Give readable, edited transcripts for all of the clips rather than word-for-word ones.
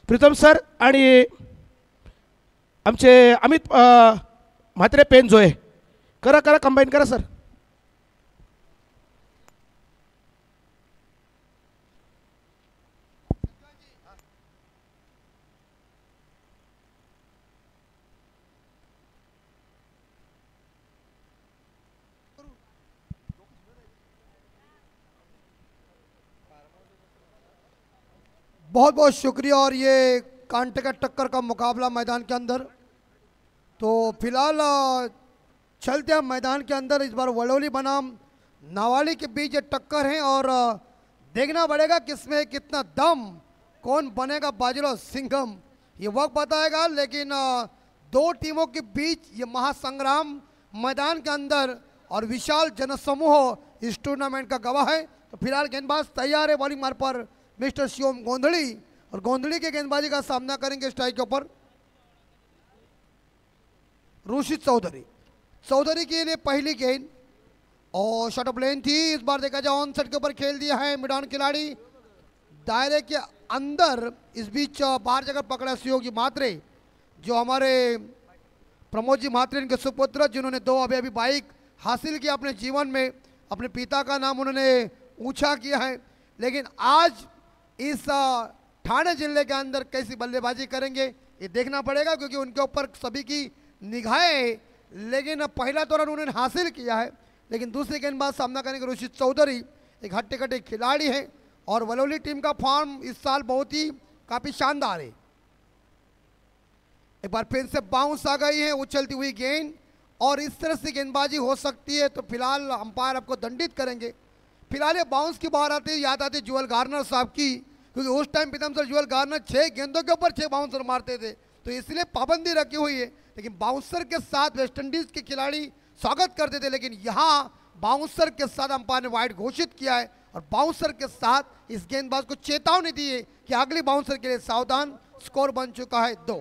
Pritam sir आणि आमचे Amit Mhatre pen जोय करा करा कंबाईन करा सर. बहुत बहुत शुक्रिया. और ये कांटे का टक्कर का मुकाबला मैदान के अंदर. तो फिलहाल चलते हैं मैदान के अंदर. इस बार वडोली बनाम नावाली के बीच ये टक्कर है और देखना पड़ेगा किसमें कितना दम, कौन बनेगा बाजीराव सिंघम, ये वक्त बताएगा. लेकिन दो टीमों के बीच ये महासंग्राम मैदान के अंदर और विशाल जनसमूह इस टूर्नामेंट का गवाह है. तो फिलहाल गेंदबाज तैयार है. बॉलिंग मार पर मिस्टर शिवम गोंधली और गोंधली के गेंदबाजी का सामना करेंगे स्ट्राइक के ऊपर रुशिद चौधरी. चौधरी के लिए पहली गेंद और शॉट लेन थी. इस बार देखा जाए ऑन सेट के ऊपर खेल दिया है मिडान खिलाड़ी दायरे के अंदर. इस बीच बाहर जगह पकड़ा सहयोगी म्हात्रे, जो हमारे प्रमोद जी म्हात्रे इनके सुपुत्र, जिन्होंने दो अभी बाइक हासिल किया अपने जीवन में. अपने पिता का नाम उन्होंने ऊंचा किया है. लेकिन आज इस ठाणे जिले के अंदर कैसी बल्लेबाजी करेंगे ये देखना पड़ेगा, क्योंकि उनके ऊपर सभी की निगाहें. लेकिन पहला तो रन उन्होंने हासिल किया है. लेकिन दूसरे गेंदबाज सामना करेंगे रुशिद चौधरी, एक हट्टे कट्टे खिलाड़ी है. और वडोली टीम का फॉर्म इस साल बहुत ही काफ़ी शानदार है. एक बार फिर से बाउंस आ गई है उछलती हुई गेंद और इस तरह से गेंदबाजी हो सकती है. तो फिलहाल अंपायर आपको दंडित करेंगे. फिलहाल ये बाउंस की बाहर आती याद आती जुएल गार्नर साहब की, क्योंकि उस टाइम प्रीतम सर जुएल गार्नर 6 गेंदों के ऊपर 6 बाउंसर मारते थे. तो इसलिए पाबंदी रखी हुई है. लेकिन बाउंसर के साथ वेस्टइंडीज के खिलाड़ी स्वागत करते थे, लेकिन यहाँ बाउंसर के साथ अंपायर ने वाइड घोषित किया है और बाउंसर के साथ इस गेंदबाज को चेतावनी दी है कि अगली बाउंसर के लिए सावधान. स्कोर बन चुका है 2.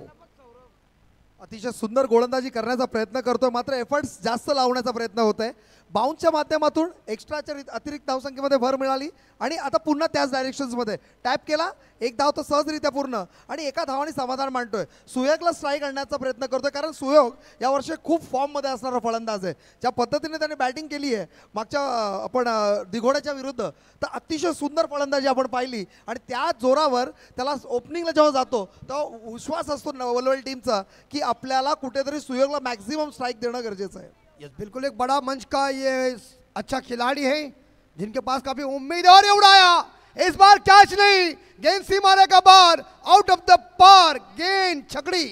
अतिशय सुंदर गोलंदाजी करण्याचा प्रयत्न करतोय, मात्र एफर्ट्स जास्त लावण्याचा प्रयत्न होत आहे. बाउन्सच्या माध्यमातून एक्स्ट्राच्या अतिरिक्त धावसंख्येमध्ये भर मिळाली आणि आता पुन्हा त्याच डायरेक्शन्समध्ये टॅप केला. एक धाव तो सहजरित्या पूर्ण आणि एका धावाने समाधान मानतोय. सुयोगला स्ट्राईक आणण्याचा प्रयत्न करतोय, कारण सुयोग यावर्षी खूप फॉर्ममध्ये असणारा फलंदाज आहे. ज्या पद्धतीने त्याने बॅटिंग केली आहे मागच्या आपण दिघोड्याच्या विरुद्ध, तर अतिशय सुंदर फलंदाजी आपण पाहिली आणि त्या जोरावर त्याला ओपनिंगला जेव्हा जातो तेव्हा विश्वास असतो वडोली टीमचा की आपल्याला कुठेतरी सुयोगला मॅक्झिमम स्ट्राईक देणं गरजेचं आहे. यस, बिल्कुल एक बड़ा मंच का ये अच्छा खिलाड़ी है जिनके पास काफी उम्मीद है. और ये उड़ाया इस बार कैच नहीं, गेंद सीमारे का बार आउट ऑफ द पार. गेंद छकड़ी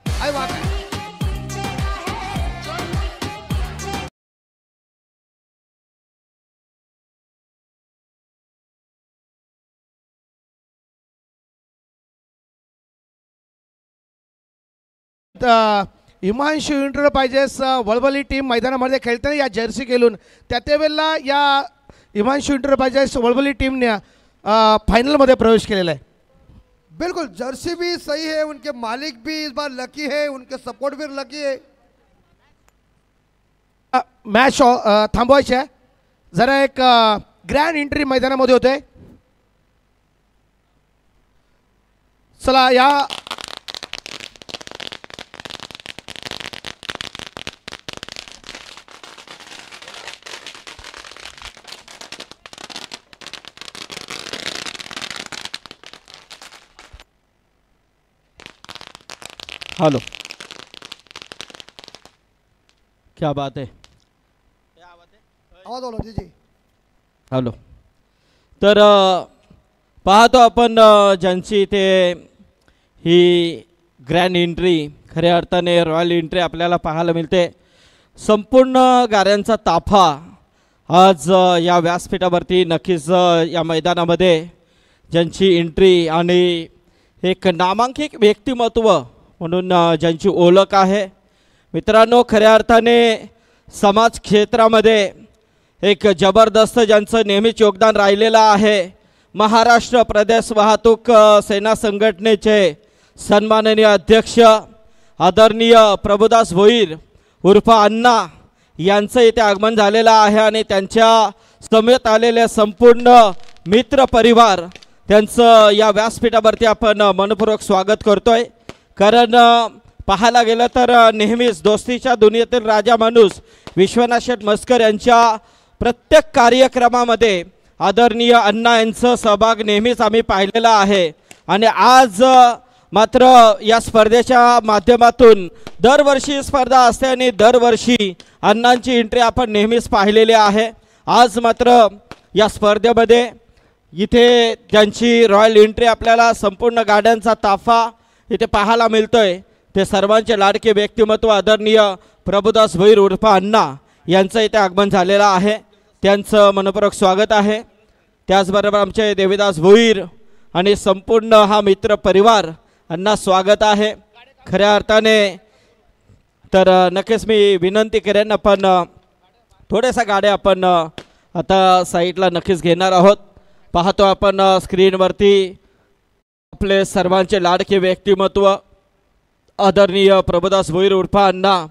आई बात है. हिमांशू एंटरप्राइजेस वडोली टीम मैदानामध्ये खेळताना या जर्सी खेळून त्यावेळेला या हिमांशू एंटरप्राइजेस वडोली टीमने फाइनलमध्ये प्रवेश केलेला आहे. बिल्कुल जर्सी भी सही है, उनके मालिक भी इस बार लकी है, उनके सपोर्ट भी लकी है. मॅच थांबवायची आहे. जरा एक ग्रँड एंट्री मैदानामध्ये होते. चला या हेलो, क्या बात है. आवाज जी जी. हॅलो. तर पाहतो आपण ज्यांची ते ही ग्रँड एंट्री, खऱ्या अर्थाने रॉयल एंट्री आपल्याला पाहायला मिळते. संपूर्ण गाड्यांचा ताफा आज या व्यासपीठावरती नक्कीच या मैदानामध्ये ज्यांची एंट्री आणि एक नामांकित व्यक्तिमत्व म्हणून ज्यांची ओळख आहे. मित्रांनो, खऱ्या अर्थाने समाज क्षेत्रामध्ये एक जबरदस्त ज्यांचं नेहमीच योगदान राहिलेलं आहे. महाराष्ट्र प्रदेश वाहतूक सेना संघटनेचे सन्माननीय अध्यक्ष आदरणीय प्रभुदास भोईर उर्फ अण्णा यांचं इथे आगमन झालेलं आहे आणि त्यांच्या समेत आलेले संपूर्ण मित्र परिवार, त्यांचं या व्यासपीठावरती आपण मनपूर्वक स्वागत करतोय. कारण पाहायला गेलं तर नेहमीच दोस्तीच्या दुनियेतील राजा माणूस विश्वनाथ शेठ मस्कर यांच्या प्रत्येक कार्यक्रमामध्ये आदरणीय अण्णा यांचं सहभाग नेहमीच आम्ही पाहिलेला आहे. आणि आज मात्र या स्पर्धेच्या माध्यमातून दरवर्षी स्पर्धा असते आणि दरवर्षी अण्णांची एंट्री आपण नेहमीच पाहिलेली आहे. आज मात्र या स्पर्धेमध्ये इथे त्यांची रॉयल एंट्री आपल्याला संपूर्ण गाड्यांचा ताफा इथे पाहायला मिळतोय. ते सर्वांचे लाडके व्यक्तिमत्व आदरणीय प्रभुदास भोईर उर्फ अण्णा यांचं इथे आगमन झालेलं आहे. त्यांचं मनपूर्वक स्वागत आहे. त्याचबरोबर आमचे देवीदास भोईर आणि संपूर्ण हा मित्र परिवार यांना स्वागत आहे. खऱ्या अर्थाने तर नक्कीच मी विनंती करेन आपण थोड्याशा गाड्या आपण आता साईडला नक्कीच घेणार आहोत. पाहतो आपण स्क्रीनवरती आपले सर्वांचे लाडके व्यक्तिमत्व आदरणीय प्रभुदास भोईर उर्फ अण्णा,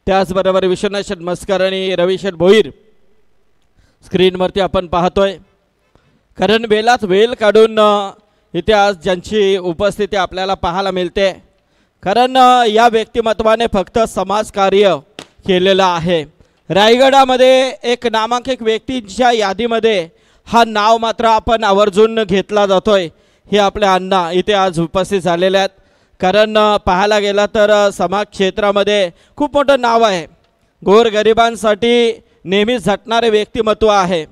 त्याचबरोबर विश्वनाथ शेठ मस्कर आणि रवी शेठ भोईर स्क्रीनवरती आपण पाहतोय. कारण वेळात वेळ काढून इथे आज ज्यांची उपस्थिती आपल्याला पाहायला मिळते. कारण या व्यक्तिमत्वाने फक्त समाजकार्य केलेलं आहे. रायगडामध्ये एक नामांकित व्यक्तींच्या यादीमध्ये हा नाव मात्र आपण आवर्जून घेतला जातोय. हे आपले अण्णा इथे आज उपस्थित झालेले आहेत. कारण पाहायला गेला तर समाज क्षेत्रामध्ये खूप मोठं नाव आहे. गोरगरिबांसाठी नेहमीच झटणारे व्यक्तिमत्व आहे.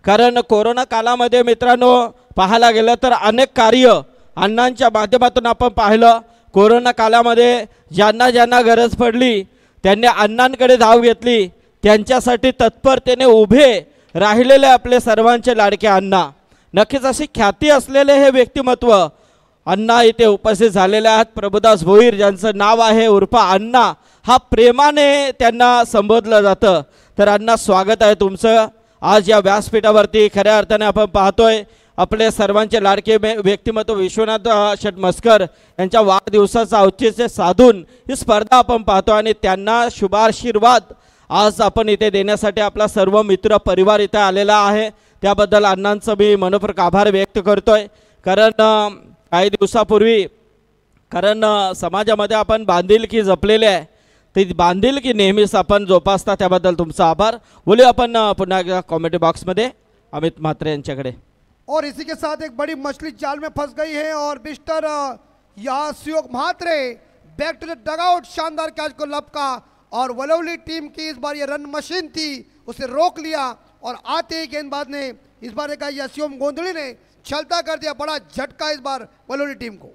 कारण कोरोना काळामध्ये मित्रांनो पाहायला गेलं तर अनेक कार्य अण्णांच्या माध्यमातून आपण पाहिलं. कोरोना काळामध्ये ज्यांना ज्यांना गरज पडली त्यांनी अण्णांकडे धाव घेतली. त्यांच्यासाठी तत्परतेने उभे राहिलेले आपले सर्वांचे लाडके अण्णा. नक्कीच अशी ख्याती असलेले हे व्यक्तिमत्व अण्णा इथे उपस्थित झालेले आहेत. प्रभुदास भोईर ज्यांचं नाव आहे उर्फ अण्णा, हा प्रेमाने त्यांना संबोधलं जातं. तर अण्णा स्वागत आहे तुमचं आज या व्यासपीठावरती. खऱ्या अर्थाने आपण पाहतोय आपले सर्वांचे लाडके व्यक्तिमत्व विश्वनाथ शेठ मस्कर यांच्या वाढदिवसाचं औचित्य साधून ही स्पर्धा आपण पाहतो आणि त्यांना शुभाशीर्वाद आज आपण इथे देण्यासाठी आपला सर्व मित्र परिवार इथे आलेला आहे. त्याबद्दल अण्णांचं मी मनपूर्वक आभार व्यक्त करतोय. कारण काही दिवसापूर्वी कारण समाजामध्ये आपण बांधिलकी जपलेली आहे. ती बांधिलकी नेहमीच आपण जोपासता. त्याबद्दल तुमचा आभार. बोलूया आपण पुन्हा एकदा कॉमेंट बॉक्समध्ये अमित म्हात्रे यांच्याकडे. और इसी के साथ एक बड़ी मछली जाल में फंस गई है और मिस्टर यहाँ Suyog Mhatre back to the dugout. शानदार कैच को लपका और वलोली टीम की इस बार ये रन मशीन थी, उसे रोक लिया और आते ही गेंदबाज ने इस बार देखा यशियोम गोंधली ने छलता कर दिया. बड़ा झटका इस बार वलोली टीम को.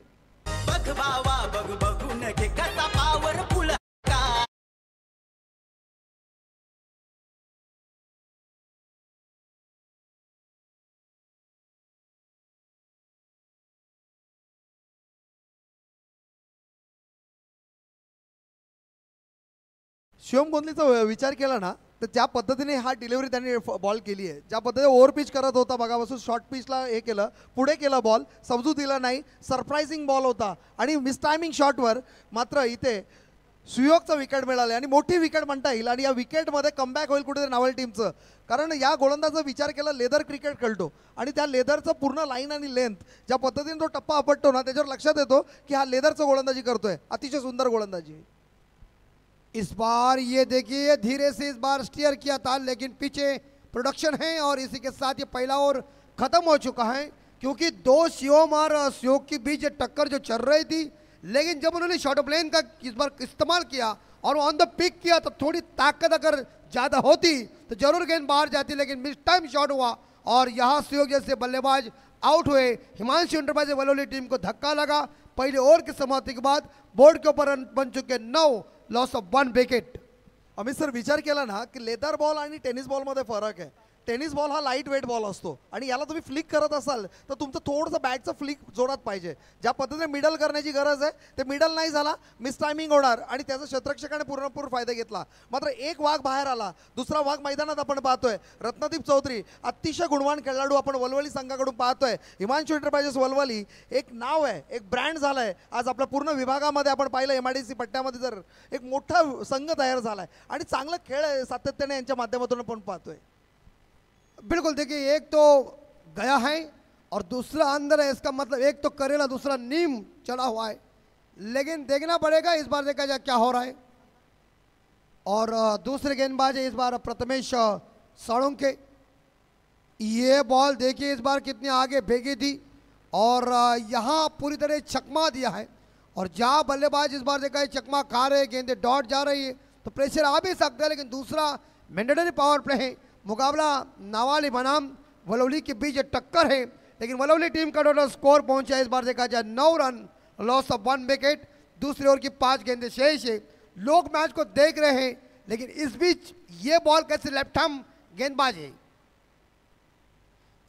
शिवम गोंधलीचा विचार केला ना तर ज्या पद्धतीने हा डिलिव्हरी त्यांनी बॉल केली आहे, ज्या पद्धतीने ओव्हर पिच करत होता बघापासून शॉर्ट पिचला हे केलं, पुढे केलं बॉल, समजू दिला नाही, सरप्रायझिंग बॉल होता आणि मिस टायमिंग शॉटवर मात्र इथे सुयोगचं विकेट मिळालं आणि मोठी विकेट म्हणता येईल. आणि या विकेटमध्ये कमबॅक होईल कुठेतरी नावल टीमचं. कारण या गोलंदाजाचा विचार केला लेदर क्रिकेट खेळतो आणि त्या लेदरचं पूर्ण लाईन आणि लेंथ ज्या पद्धतीने तो टप्पा आपटतो ना त्याच्यावर लक्षात येतो की हा लेदरचं गोलंदाजी करतोय. अतिशय सुंदर गोलंदाजी. इस बार ये देखिए धीरे से इस बार स्टीयर किया था लेकिन पीछे प्रोडक्शन है और इसी के साथ ये पहला ओवर खत्म हो चुका है. क्योंकि दो शिवम और सुयोग के बीच टक्कर जो चल रही थी, लेकिन जब उन्होंने शॉर्ट ऑफ लेन का इस बार इस्तेमाल किया और ऑन द पिक किया तो थोड़ी ताकत अगर ज़्यादा होती तो जरूर गेंद बाहर जाती, लेकिन मिस टाइम शॉट हुआ और यहाँ सुयोग जैसे बल्लेबाज आउट हुए. हिमांशु इंटरप्राइजेज वलोली टीम को धक्का लगा. पहले ओवर की समाप्ति के बाद बोर्ड के ऊपर रन बन चुके 9, loss of 1 wicket. Amit sir विचार केला ना की लेदर बॉल आणि टेनिस बॉलमध्ये फरक आहे. टेनिस बॉल हा लाईट वेट बॉल असतो आणि याला तुम्ही फ्लिक करत असाल तर तुमचं थोडंसं बॅटचं फ्लिक जोरात पाहिजे. ज्या पद्धतीने मिडल करण्याची गरज आहे ते मिडल नाही झाला, मिस टायमिंग होणार आणि त्याचा क्षेत्ररक्षकाने पूर्णपूर फायदा घेतला. मात्र एक वाघ बाहेर आला, दुसरा वाघ मैदानात आपण पाहतोय. रत्नदीप चौधरी अतिशय गुणवान खेळाडू आपण वलवली संघाकडून पाहतोय. हिमांशु इंटरप्राइजेस वलवली एक नाव आहे, एक ब्रँड झालाय. आज आपल्या पूर्ण विभागामध्ये आपण पाहिलं MIDC पट्ट्यामध्ये जर एक मोठा संघ तयार झालाय आणि चांगला खेळ आहे सातत्याने यांच्या माध्यमातून आपण पाहतोय. बिल्कुल देखिए एक तो गया है और दूसरा अंदर है, इसका मतलब एक तो करेला दूसरा नीम चढ़ा हुआ है, लेकिन देखना पड़ेगा इस बार देखा जाए क्या हो रहा है। और दूसरे गेंदबाज है इस बार प्रथमेश साळुंखे। ये बॉल देखिए इस बार कितनी आगे भेगी थी और यहाँ पूरी तरह चकमा दिया है। और जहाँ बल्लेबाज इस बार देखा है चकमा खा रहे, गेंदे डॉट जा रही है तो प्रेशर आ भी सकता है, लेकिन दूसरा मैंडेटरी पावर प्ले है। मुकाबला नावाली बनाम वलौली के बीच टक्कर है, लेकिन वलौली टीम का टोटल स्कोर पहुंचा है इस बार देखा जाए 9 रन, लॉस ऑफ 1 विकेट। दूसरी ओवर की 5 गेंदें शेष है। लोग मैच को देख रहे हैं, लेकिन इस बीच ये बॉल कैसे लेफ्ट हैम गेंदबाज है,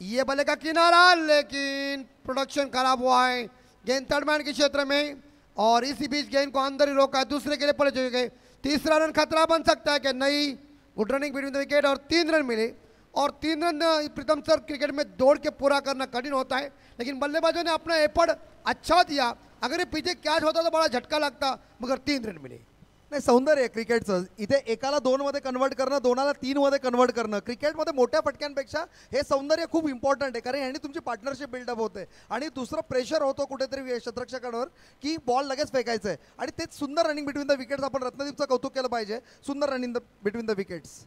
ये बल्ले का किनारा, लेकिन प्रोडक्शन खराब हुआ है गेंद थर्ड मैन के क्षेत्र में और इसी बीच गेंद को अंदर ही रोका, दूसरे के लिए पड़े चुके गए। तीसरा रन खतरा बन सकता है कि नहीं। Good running between the wicket और 3 रन मिले और 3 रन प्रीतम सर क्रिकेट में दौड़ के पूरा करना कठिन होता है, लेकिन बल्लेबाजों ने अपना एफर्ट अच्छा दिया। अगर ये पीछे कैच होता तो बड़ा झटका लगता, मगर 3 रन मिले। नाही, सौंदर्य आहे क्रिकेटचं. इथे एकाला 2 मध्ये कन्वर्ट करणं, 2ला 3 मध्ये कन्वर्ट करणं, क्रिकेटमध्ये मोठ्या फटक्यांपेक्षा हे सौंदर्य खूप इम्पॉर्टंट आहे, कारण यांनी तुमची पार्टनरशिप बिल्डअप होते आणि दुसरं प्रेशर होतो कुठेतरी क्षेत्ररक्षकांवर की बॉल लगेच फेकायचं आहे. आणि तेच सुंदर रनिंग बिटवीन द विकेट्स आपण रत्नदीपचं कौतुक केलं पाहिजे. सुंदर रनिंग बिटवीन द विकेट्स.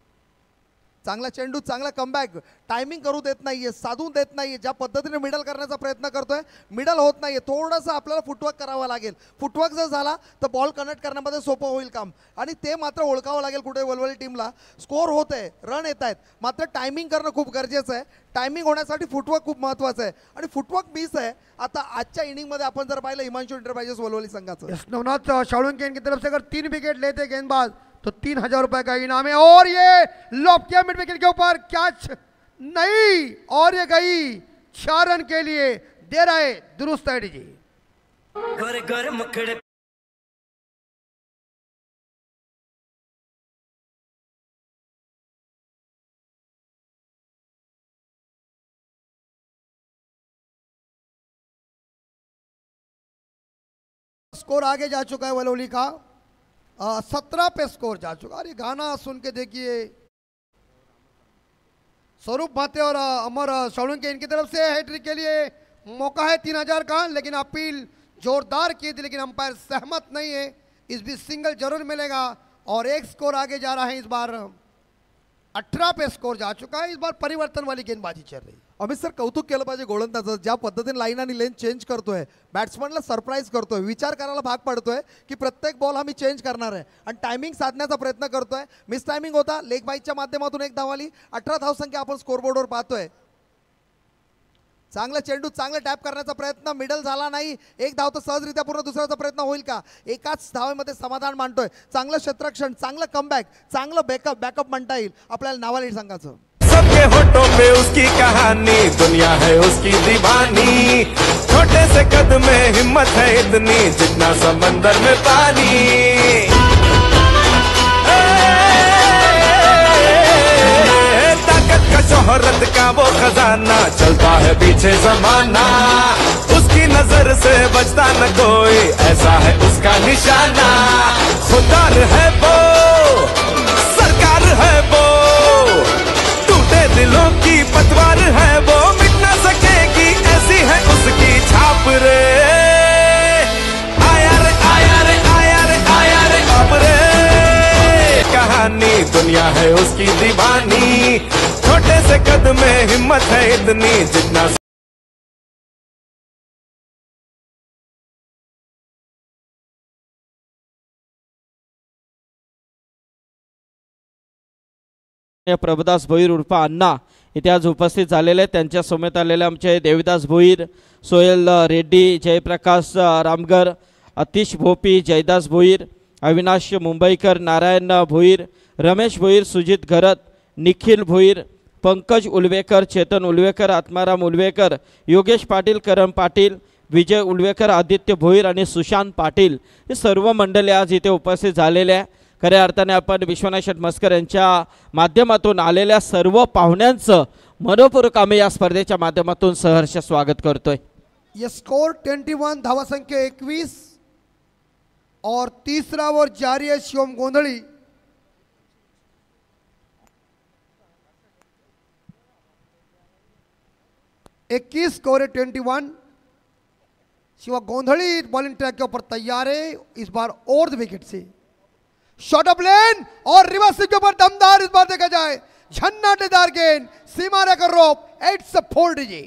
चांगला चेंडू, चांगला कमबॅक, टायमिंग करू देत नाहीये, साधून देत नाहीये. ज्या पद्धतीने मिडल करण्याचा प्रयत्न करतोय, मिडल होत नाहीये. थोडंसं आपल्याला फुटवर्क करावा लागेल. फुटवर्क जर झाला तर बॉल कनेक्ट करण्यामध्ये सोपं होईल काम, आणि ते मात्र ओळखावं लागेल कुठे वलवली टीमला. स्कोर होत आहे, रन येत आहेत, मात्र टायमिंग करणं खूप गरजेचं आहे. टायमिंग होण्यासाठी फुटवर्क खूप महत्त्वाचं आहे आणि फुटवर्क मिस आहे. आता आजच्या इनिंगमध्ये आपण जर पाहिलं हिमांशू एंटरप्राइजेस वलवली संघाचं, नवनाथ साळुंखे की तरफ से अगर 3 विकेट लेते गेंदबाज तो 3000 रुपए का इनाम है। और ये लॉप किया मिड विकेट के ऊपर, कैच नहीं और ये गई 4 रन के लिए। दे रहा है दुरुस्त है जी। स्कोर आगे जा चुका है वलौली का, 17 पे स्कोर जा चुका। अरे गाना सुन के देखिए, स्वरूप भाते और अमर साळुंखे इनकी तरफ से हैट्रिक के लिए मौका है 3000 का, लेकिन अपील जोरदार की थी, लेकिन अंपायर सहमत नहीं है। इस बीच सिंगल जरूर मिलेगा और एक स्कोर आगे जा रहा है। इस बार 18 पे स्कोर जा चुका है। इस बार परिवर्तन वाली गेंदबाजी चल रही है। अमित सर कौतुक केलं पाहिजे गोलंदाजाचं, ज्या पद्धतीने लाईन आणि लेन चेंज करतोय, बॅट्समनला सरप्राईज करतोय, विचार करायला भाग पडतोय की प्रत्येक बॉल हा मी चेंज करणार आहे आणि टायमिंग साधण्याचा प्रयत्न करतोय. मिस टायमिंग होता, लेग बाईकच्या माध्यमातून एक धाव आली. 18 धावसंख्या आपण स्कोरबोर्डवर पाहतोय. चांगला चेंडू, चांगला टॅप करण्याचा प्रयत्न, मिडल झाला नाही. एक धाव तर सहजरित्या पूर्ण, दुसऱ्याचा प्रयत्न होईल का? एकाच धावेमध्ये समाधान मानतोय. चांगलं क्षेत्ररक्षण, चांगलं कमबॅक, चांगलं बॅकअप म्हणता येईल आपल्याला नावाली संघाचं. सबके होठों पे उसकी कहानी, दुनिया है उसकी दीवानी. छोटे से कद में हिम्मत है इतनी, जितना समंदर में पानी. ताकत का, शोहरत का वो खजाना, चलता है पीछे जमाना. उसकी नजर से बचता न कोई, ऐसा है उसका निशाना. खुदार है वो, सरकार है वो, दिलों की पतवार है वो, मिट ना सकेगी, ऐसी है उसकी छाप रे. आया रे आया रे आया रे आया रे अब रे. कहानी, दुनिया है उसकी दीवानी. छोटे से कद में हिम्मत है इतनी, जितना प्रभुदास भोईर उर्फ अण्णा इथे आज उपस्थित झालेले आहेत. त्यांच्या समेत आलेले आमचे देविदास भोईर, सोहेल रेड्डी, जयप्रकाश रामगर, अतिश भोपी, जयदास भोईर, अविनाश मुंबईकर, नारायण भोईर, रमेश भोईर, सुजित घरत, निखिल भोईर, पंकज उलवेकर, चेतन उलवेकर, आत्माराम उलवेकर, योगेश पाटील, करम पाटील, विजय उलवेकर, आदित्य भोईर आणि सुशांत पाटील हे सर्व मंडळी आज इथे उपस्थित झालेले आहे. खऱ्या अर्थाने आपण विश्वनाथ शेठ मस्कर यांच्या माध्यमातून आलेल्या सर्व पाहुण्यांचं मनपूर्वक आम्ही या स्पर्धेच्या माध्यमातून सहर्ष स्वागत करतोय. ये स्कोर 21, धावा संख्या 21 और तीसरा ओवर जारी है Shivam Gondhali. 21 score 21। Shiva Gondhali bowling track के ऊपर तैयार है इस बार और विकेट से। शॉट ऑफ लेन और रिवर्स के ऊपर दमदार इस बार देखा जाए झन्नाटेदार गेंद सीमा रेखा रोप। इट्स अ फोल्ड जी।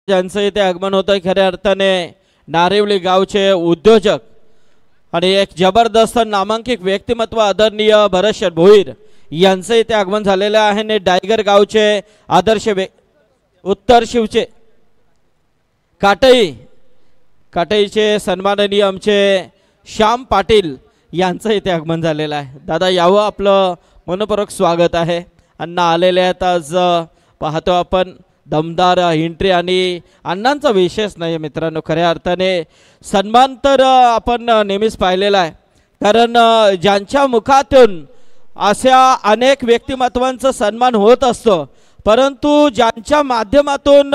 ज्यांचं इथे आगमन होतंय खऱ्या अर्थाने नारिवली गावचे उद्योजक आणि एक जबरदस्त नामांकित व्यक्तिमत्व आदरणीय भरतशेठ भोईर यांचं इथे आगमन झालेलं आहे आणि डायगर गावचे आदर्श उत्तर शिवचे काटईचे सन्माननीय आमचे श्याम पाटील यांचं इथे आगमन झालेलं आहे। दादा यावं, आपलं मनपूर्वक स्वागत आहे। अण्णा आलेले आहेत आज पाहतो आपण दमदार एंट्री आणि अण्णांचा विशेष नाही मित्रांनो, खऱ्या अर्थाने सन्मान तर आपण नेहमीच पाहिलेला आहे, कारण ज्यांच्या मुखातून अशा अनेक व्यक्तिमत्वांचा सन्मान होत असतो, परंतु ज्यांच्या माध्यमातून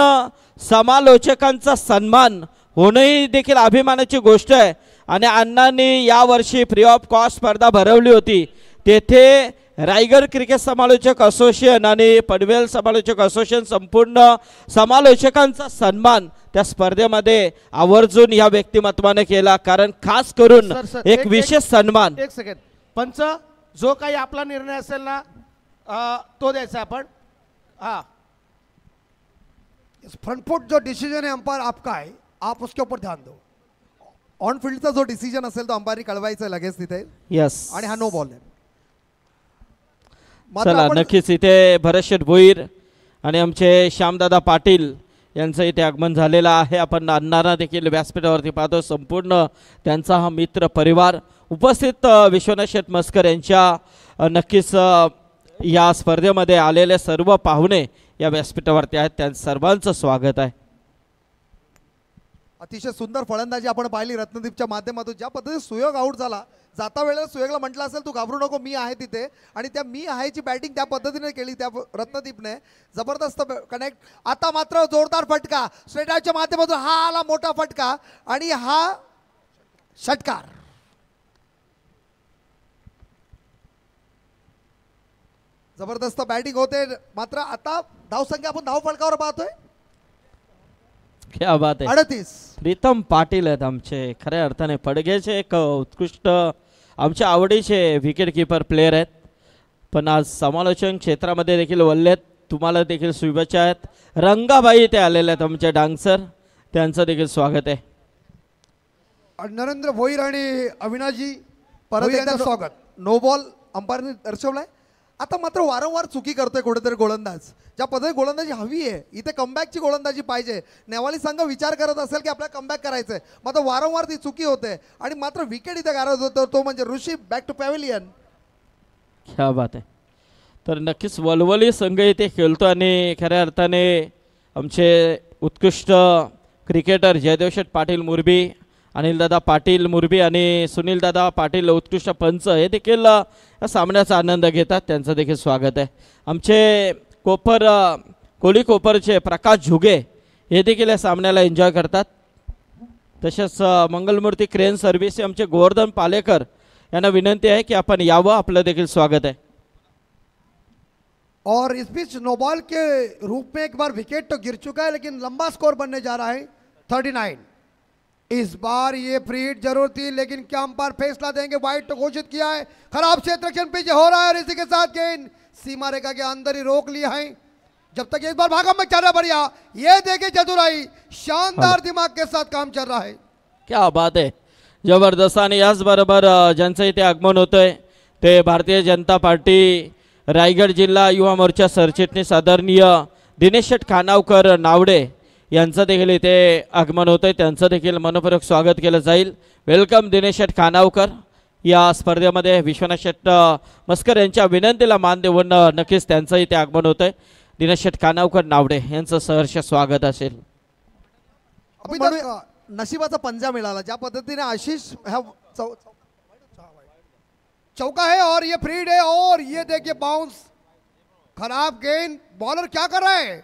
समालोचकांचा सन्मान होणंही देखील अभिमानाची गोष्ट आहे। आणि अण्णांनी यावर्षी फ्री ऑफ कॉस्ट स्पर्धा भरवली होती, तेथे रायगड क्रिकेट समालोचक असोसिएशन आणि पनवेल समालोचक असोसिएशन संपूर्ण समालोचकांचा सन्मान त्या स्पर्धेमध्ये आवर्जून या व्यक्तिमत्वाने केला, कारण खास करून एक विशेष सन्मान। एक सेकंड पंच, जो काही आपला निर्णय असेल ना तो द्यायचा आपण। हाँ, फ्रंट फुट जो डिसीजन है अंपायर आपका है, आप उसके ऊपर ध्यान दो। ऑन फील्डचा जो डिसिजन असेल तो अंपायरनी कळवायचा आहे लगेच तिथे। यस, आणि हा नो बॉल आहे। चला नक्कीच इथे भरतशेठ भोईर आणि आमचे श्यामदादा पाटील यांचं इथे आगमन झालेलं आहे। आपण अण्णांना देखील व्यासपीठावरती पाहतो, संपूर्ण त्यांचा हा मित्र परिवार उपस्थित विश्वनाथ शेठ मस्कर यांच्या नक्कीच या स्पर्धेमध्ये आलेले सर्व पाहुणे या व्यासपीठावरती आहेत, त्यांचं सर्वांचं स्वागत आहे। अतिशय सुंदर फलंदाजी आपण पाहिली रत्नदीपच्या माध्यमातून। ज्या पद्धतीने सुयोग आउट झाला, जाता वेळेला सुयोगला म्हटलं असेल तू घाबरू नको, मी आहे तिथे, आणि त्या मी आहेची बॅटिंग त्या पद्धतीने केली त्या रत्नदीपने, जबरदस्त कनेक्ट। आता मात्र जोरदार फटका स्ट्रेट आउटच्या माध्यमातून, हा आला मोठा फटका आणि हा षटकार। जबरदस्त बॅटिंग होते, मात्र आता धावसंख्या आपण धाव फलकावर पाहतोय क्या बात आहे। 38 प्रीतम पाटील आहेत आमचे खऱ्या अर्थाने पडगेचे एक उत्कृष्ट आमच्या आवडीचे विकेट कीपर प्लेयर आहेत, पण आज समालोचन क्षेत्रामध्ये देखील वल्लेत, तुम्हाला देखील शुभेच्छा आहेत। रंगाबाई ते आलेले आहेत आमचे डांगसर, त्यांचं देखील स्वागत आहे। नरेंद्र भोईर आणि अविनाशजी परत एकदा स्वागत। नो बॉल अंपायरने दर्शवलाय। आता मात्र वारंवार चुकी करतोय कुठेतरी गोलंदाज, ज्या पद्धतीने गोलंदाजी हवी आहे इथे कमबॅकची गोलंदाजी पाहिजे। नेवाली संघ विचार करत असेल की आपल्याला कमबॅक करायचंय, मात्र वारंवार ती चुकी होते आणि मात्र विकेट इथे गारज होतो, तो म्हणजे ऋषी बॅक टू पॅव्हिलियन। क्या बात आहे। तर नक्कीच वलवली संघ इथे खेळतो आणि खऱ्या अर्थाने आमचे उत्कृष्ट क्रिकेटर जयदेव शेठ पाटील मुरबी, अनिलदादा पाटील मुरबी आणि सुनीलदादा पाटील उत्कृष्ट पंच हे देखील या सामन्याचा आनंद घेतात, त्यांचं देखील स्वागत आहे। आमचे कोली कोपरचे प्रकाश झुगे हे देखील या सामन्याला एन्जॉय करतात। तसेच मंगलमूर्ती क्रेन सर्व्हिस आमचे गोवर्धन पालेकर यांना विनंती आहे की आपण यावं, आपलं देखील स्वागत आहे। और इस बीच नो बॉल के रूप में एक बार विकेट तो गिर चुका है, लेकिन लंबा स्कोर बनने जा रहा है 39। इस बार ये फ्री हिट जरूर थी, लेकिन क्या अंपायर फैसला देंगे? वाइड तो घोषित किया है, खराब क्षेत्र पीछे हो रहा है और इसी के साथ गेंद सीमा रेखा के अंदर ही रोक लिया है। जब तक इस बार भागा में चल रहा बढ़िया, ये देखे चतुराई, शानदार दिमाग के साथ काम चल रहा है। क्या बात आहे, जबरदस्त। आणि याचबरोबर ज्यांचं इथे आगमन होतंय ते भारतीय जनता पार्टी रायगड जिल्हा युवा मोर्चा सरचिटणीस आदरणीय दिनेश शेठ खानावकर नावडे यांचं देखील इथे आगमन होतंय, त्यांचं देखील मनपूर्वक स्वागत केलं जाईल। वेलकम दिनेश शेठ खानावकर। या स्पर्धेमध्ये विश्वनाथ शेठ मस्कर यांच्या विनंतीला मान देऊन नक्कीच त्यांचं इथे आगमन होतंय। दिनेश शेठ खानावकर नावडे यांचं सहर्ष स्वागत असेल। नशिबाचा पंजा मिळाला, ज्या पद्धतीने आशिष ह्या चौका है और ये फ्रीड है और ये देखिए बाउंस खराब गेंद, बॉलर क्या कर रहा है?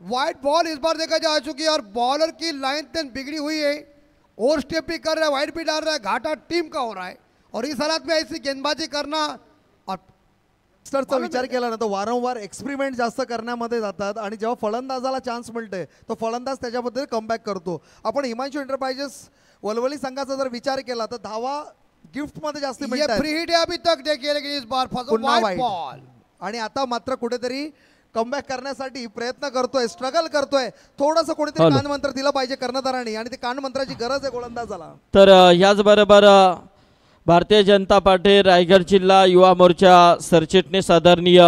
वाइड बॉल इस बार देखा जा चुकी है और बॉलर की लाइन लेंथ बिगड़ी हुई है, ओवर स्टेप भी कर रहा है, वाइड भी डाल रहा है, घाटा टीम का हो रहा है और इस हालात में ऐसी गेंदबाजी करना और चा विचार केला ना तर वारंवार एक्सपेरिमेंट जास्त करण्यामध्ये जातात आणि जेव्हा फलंदाजाला चान्स मिळते तो फलंदाज त्याच्यामध्ये कमबॅक करतो. आपण हिमांशू एंटरप्राइजेस वलवली संघाचा जर विचार केला तर धावा गिफ्ट मध्ये जास्त ये मिळतात फ्री हिट है अभी तक देखिए, लेकिन इस बार पुन्हा वाइड वाईड बॉल. आणि आता मात्र कुठेतरी कमबॅक करण्यासाठी प्रयत्न करतोय, स्ट्रगल करतोय. थोडंसं कोणीतरी हॅलो. कानमंत्र दिलं पाहिजे कर्णधारांनी आणि ते कानमंत्राची गरज आहे गोलंदाजाला. तर याचबरोबर भारतीय जनता पार्टी रायगड जिल्हा युवा मोर्चा सरचिटणीस आदरणीय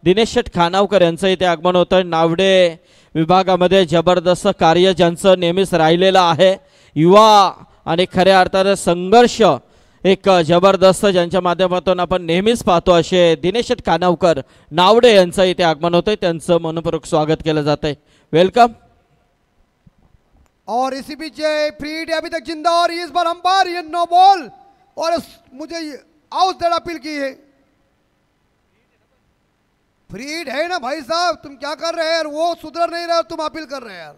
दिनेश शेठ खानावकर यांचं इथे आगमन होतं आहे. नावडे विभागामध्ये जबरदस्त कार्य ज्यांचं नेहमीच राहिलेलं आहे, युवा आणि खऱ्या अर्थाने संघर्ष एक जबरदस्त ज्यांच्या माध्यमातून आपण नेहमीच पाहतो असे दिनेश शेठ खानावकर नावडे यांचं इथे आगमन होतं आहे. त्यांचं मनपूर्वक स्वागत केलं जात आहे. वेलकम. और इसी बीच फ्री हिट अभी तक जिंदा और इस बार अंपायर ये नो बॉल और मुझे आउट देना अपील की है. फ्री हिट है ना भाई साहब, तुम क्या कर रहे हैं यार? वो सुधर नहीं रहे, तुम अपील कर रहे हैं यार.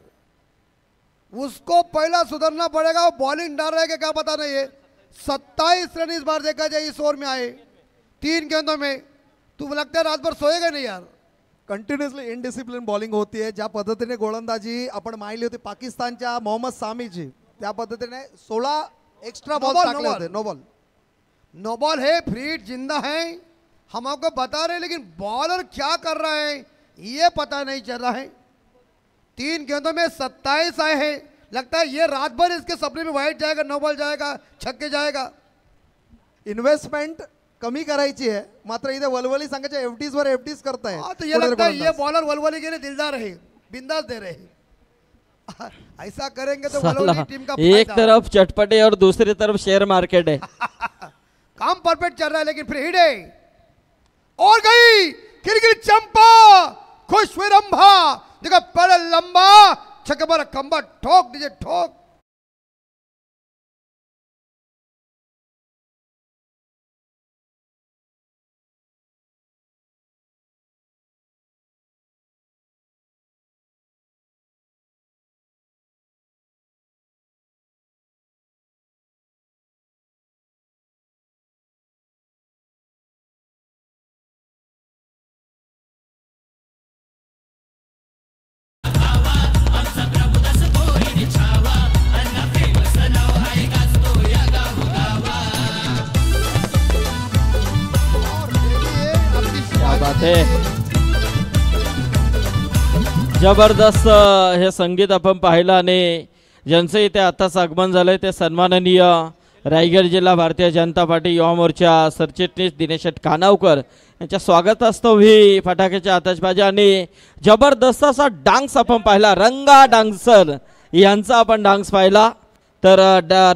उसको पहला सुधरना पड़ेगा. बॉलिंग डाल रहे हैं कि क्या पता नहीं है. 27 रन इस बार देखा जाए इस ओवर में आए 3 गेंदों में. तुम लगता है रात भर सोएगा नहीं यार. कंटिन्युअसली इनडिसिप्लिन बॉलिंग होतीये. ज्या पद्धतीने गोलंदाजी आपण माहिली होती पाकिस्तानच्या मोहम्मद सामीची, त्या पद्धतीने 16 एक्स्ट्रा बॉल टाकले होते. नो बॉल है, फ्री हिट जिंदा है, हम आपको बता रहे हैं, लेकिन बॉलर क्या कर रहा है ये पता नहीं चल रहा है. 3 गेंदों में 27 आए हैं. लगता है ये रात भर इसके सपने में वाइड जाएगा, नो बॉल जाएगा, छक्के जाएगा. इन्व्हेस्टमेंट कमी करायची आहे, मात्र इथे वलवली संघाच्या एफडीज वर एफडीज करताय. हाँ तो ये लगता है ये बॉलर वलवली के लिए दिलदार है, बिंदास दे रहे हैं. ऐसा करेंगे तो वलवली साला, टीम का एक फायदा. तरफ चटपटे और दूसरी तरफ शेयर मार्केट है. काम परफेक्ट चल रहा है, लेकिन फ्री हिट है और गई गिरगिट चंपा, खुश हुई रंभा. देखो बड़ा लंबा छक्का मारा, खंबा ठोक दीजिए, ठोक. क्या बात है. जबरदस्त हे संगीत आपण पाहिलं आणि ज्यांचं इथे आताच आगमन झालंय ते सन्माननीय रायगड जिल्हा भारतीय जनता पार्टी युवा मोर्चा सरचिटणीस दिनेश शेठ खानावकर यांच्या स्वागतास्तव ही फटाक्याच्या आतषबाजी आणि जबरदस्त असा डान्स आपण पाहिला. रंगा डान्सर यांचा आपण डान्स पाहिला. तर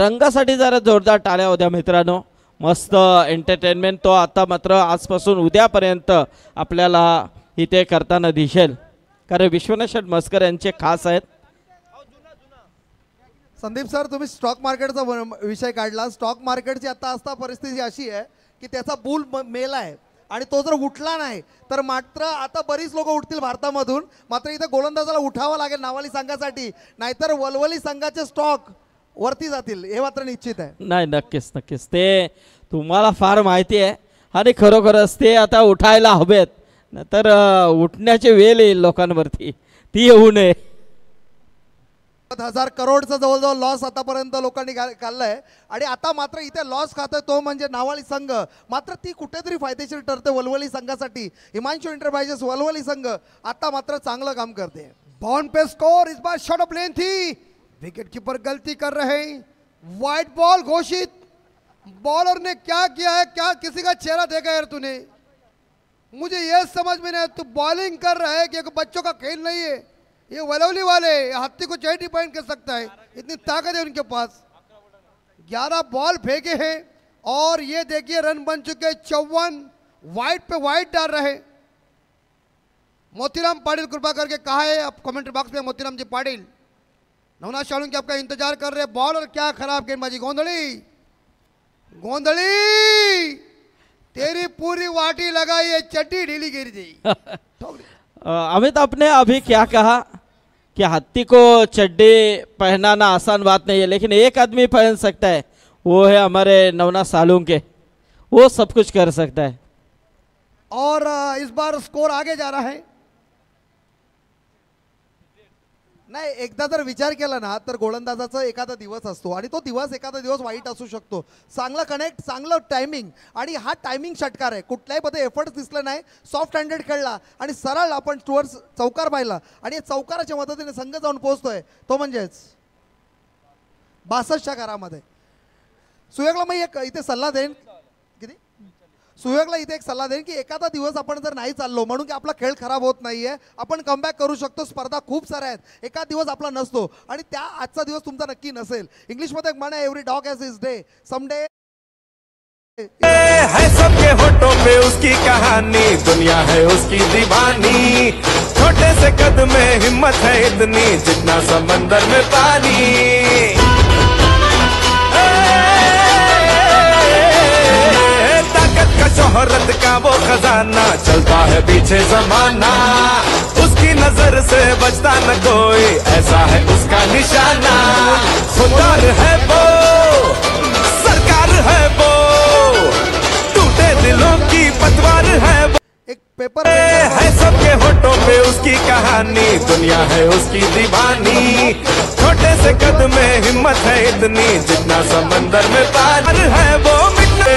रंगासाठी जरा जोरदार टाळ्या होत्या मित्रांनो. मस्त एंटरटेनमेंट तो आता मात्र आजपासून उद्यापर्यंत आपल्याला इथे करताना दिसेल, कारण विश्वनाथ शेठ मस्कर यांचे खास आहेत. संदीप सर, तुम्ही स्टॉक मार्केटचा विषय काढला. स्टॉक मार्केटची आता असता परिस्थिती अशी आहे की त्याचा बुल मेला आहे आणि तो जर उठला नाही तर मात्र आता बरीच लोक उठतील भारतामधून. मात्र इथे गोलंदाजाला उठावं लागेल नावाली संघासाठी, नाहीतर वलवली संघाचे स्टॉक वरती जातील हे मात्र निश्चित आहे. नाही, नक्कीच नक्कीच ते तुम्हाला फार माहिती आहे आणि खरोखरच ते आता उठायला हवेत, तर उठण्याची वेळ येईल लोकांवरती, ती येऊ नये. 10,000 करोडचा जवळजवळ लॉस आतापर्यंत लोकांनी काढलाय आणि आता मात्र इथे लॉस खातोय तो म्हणजे नावाली संघ. मात्र ती कुठेतरी फायदेशीर ठरते वलवली संघासाठी. हिमांशू एंटरप्राइजेस वलवली संघ आता मात्र चांगलं काम करते. बाउंड पे स्कोर, इस बार शॉट ऑफ लेन थी, विकेट कीपर गलती कर रहे हैं. वाइड बॉल घोषित. बॉलर ने क्या किया है, क्या किसी का चेहरा देखा यार तूने? मुझे ये समझ में नहीं, तू बॉलिंग कर रहा है कि बच्चों का खेल नहीं है. ये वलवली वाले हत्ती को 80 पॉइंट कर सकता है, इतनी ताकत है उनके पास. 11 बॉल फेंके हैं और ये देखिए रन बन चुके 54. वाइड पे वाइड डाल रहे. मोतीराम पाटिल कृपा करके कहा है आप कमेंट बॉक्स में, मोतीराम जी पाटिल नवनाथ शालूंके आपका इंतजार कर रहे हैं. बॉलर क्या खराब गेंदबाजी, गोंधली गोंधली तेरी पूरी वाटी लगाई है, चड्डी ढीली गिर गई। अमित, आपने अभी क्या कहा कि हाथी को चड्डी पहनाना आसान बात नहीं है, लेकिन एक आदमी पहन सकता है, वो है हमारे नवनाथ सालुंग के, वो सब कुछ कर सकता है। और इस बार स्कोर आगे जा रहा है। नाही, एकदा जर विचार केला ना तर गोलंदाजाचा एखादा दिवस असतो आणि तो दिवस एखादा दिवस वाईट असू शकतो. चांगला कनेक्ट, चांगलं टायमिंग आणि हा टायमिंग षटकार आहे. कुठल्याही मध्ये एफर्ट दिसलं नाही, सॉफ्ट हँडेड खेळला आणि सरळ आपण टुवर्ड्स चौकार पाहिला आणि या चौकाराच्या मदतीने संघ जाऊन पोहोचतोय तो म्हणजेच 62च्या घरामध्ये. सुयोगला मी एक इथे सल्ला देईन, किती सुयोगला इथे एक सल्ला देईन की एखादा दिवस आपण जर नाही चाललो म्हणून की आपला खेळ खराब होत नाहीये, आपण कमबॅक करू शकतो. स्पर्धा खूप साऱ्या आहेत, एखादा दिवस आपला नसतो आणि त्या आजचा दिवस तुमचा नक्की नसेल. इंग्लिशमध्ये एक म्हण आहे, every dog has his day, someday है सबके होठों पे उसकी कहानी, दुनिया है उसकी दीवानी. छोटे से कद में हिम्मत है इतनी, जितना समंदर में पानी. ताकत का शोहरत का वो खजाना, चलता है पीछे जमाना. उसकी नजर से बचता न कोई, ऐसा है उसका निशाना. खुदार है वो, सरकार है वो, टूटे दिलों की पतवार है वो. एक पेपर है सबके होठों पे उसकी कहानी, दुनिया है उसकी दीवानी. छोटे से कद में हिम्मत है इतनी, जितना समंदर में पार है वो. मिटने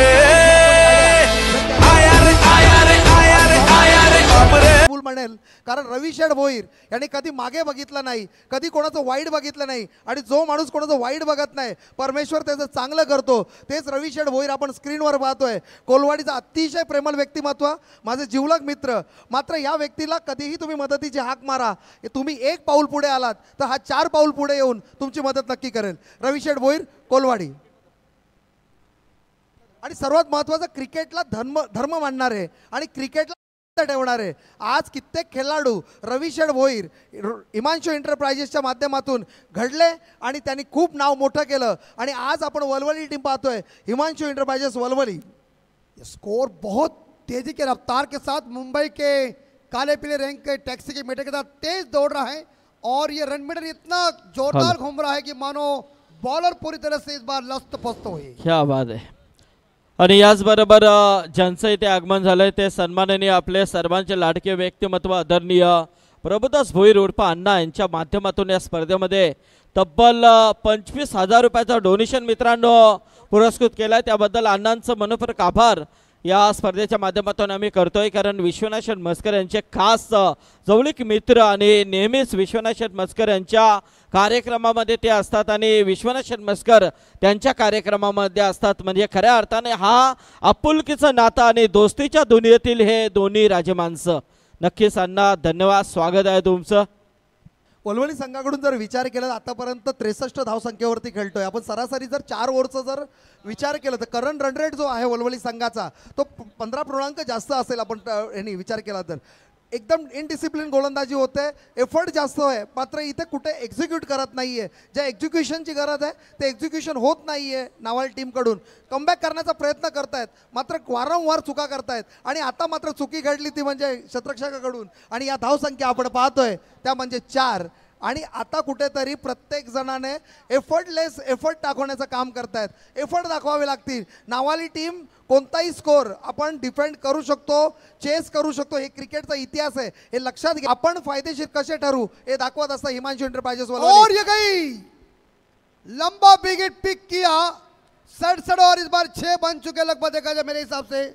आया रे आया रे आया रे आया रे बापरे. फुल म्हणेल, कारण रविशेठ भोईर यांनी कधी मागे बघितलं नाही, कधी कोणाचं वाईट बघितलं नाही आणि जो माणूस कोणाचं वाईट बघत नाही, परमेश्वर त्याचं चांगलं करतो. तेच रविशेठ भोईर आपण स्क्रीनवर पाहतोय. कोलवाडीचा अतिशय प्रेमळ व्यक्तिमत्व, माझे जिवलग मित्र. मात्र या व्यक्तीला कधीही तुम्ही मदतीची हाक मारा, तुम्ही एक पाऊल पुढे आलात तर हा 4 पाऊल पुढे येऊन तुमची मदत नक्की करेल. रविशेठ भोईर, कोलवाडी. आणि सर्वात महत्त्वाचं, क्रिकेटला धर्म मानणारे आणि क्रिकेटला ठेवणारे आज कित्येक खेळाडू रविशेठ भोईर हिमांशू एंटरप्राइजेसच्या माध्यमातून घडले आणि त्यांनी खूप नाव मोठं केलं. आणि आज आपण वलवली टीम पाहतोय, हिमांशू एंटरप्राइजेस वलवली. स्कोर बहुत तेजी के रफ्तार के साथ मुंबई के काले पीले रंग के टैक्सी के मीटर के साथ तेज दौड़ रहा है और ये रन मीटर इतना जोरदार घूम रहा है कि मानो बॉलर पूरी तरह से इस बार लस्त फस्त हुई. क्या बात आहे. आणि याचबरोबर ज्यांचं इथे आगमन झालंय ते सन्माननीय आपले सर्वांचे लाडके व्यक्तिमत्व आदरणीय प्रभुदास भोईर उर्फ अण्णा यांच्या माध्यमातून या स्पर्धेमध्ये तब्बल 25,000 रुपयाचा डोनेशन मित्रांनो पुरस्कृत केला आहे. त्याबद्दल अण्णांचं मनपूर्वक आभार या स्पर्धेच्या माध्यमातून आम्ही करतोय. कारण विश्वनाथ शेठ मस्कर यांचे खास जवळीक मित्र आणि नेहमीच विश्वनाथ शेठ मस्कर यांच्या कार्यक्रमामध्ये ते असतात आणि विश्वनाथ शेठ मस्कर त्यांच्या कार्यक्रमामध्ये असतात. म्हणजे खऱ्या अर्थाने हा आपुलकीचं नातं आणि दोस्तीच्या दुनियेतील हे दोन्ही राजमाणसं. नक्कीच अण्णा, धन्यवाद, स्वागत आहे तुमचं. वलवली संघाकडून जर विचार केला तर आतापर्यंत 63 धावसंख्येवरती खेळतोय आपण. सरासरी जर 4 ओव्हरचा जर विचार केला तर करंट रन रेट जो आहे वलवली संघाचा तो 15 जास्त असेल आपण यांनी विचार केला तर. एकदम इनडिसिप्लिन गोलंदाजी होते, एफर्ट जास्त आहे, मात्र इथे कुठे एक्झिक्यूट करत नाहीये. ज्या एक्झिक्युशनची गरज आहे ते एक्झिक्युशन होत नाहीये. नावाल टीमकडून कमबॅक करण्याचा प्रयत्न करतायत, मात्र वारंवार चुका करतायत आणि आता मात्र चुकी घडली ती म्हणजे शतरक्षकाकडून. आणि या धावसंख्या आपण पाहतोय त्या म्हणजे 4. आणि आता कुठेतरी प्रत्येक जणाने एफर्ट दाखवण्याचं काम करतायत. एफर्ट दाखवावे लागतील. नावाली टीम कोणताही स्कोर आपण डिफेंड करू शकतो, चेस करू शकतो. हे क्रिकेटचा इतिहास आहे, हे लक्षात घ्या. आपण फायदेशीर कसे ठरू हे दाखवत असता हिमांशू एंटरप्राइजेस वाला. और ये गई लंबा बिग हिट पिक किया 67 और इस बार 6 बन चुके लगभग देखा जाए मेरे हिसाब से.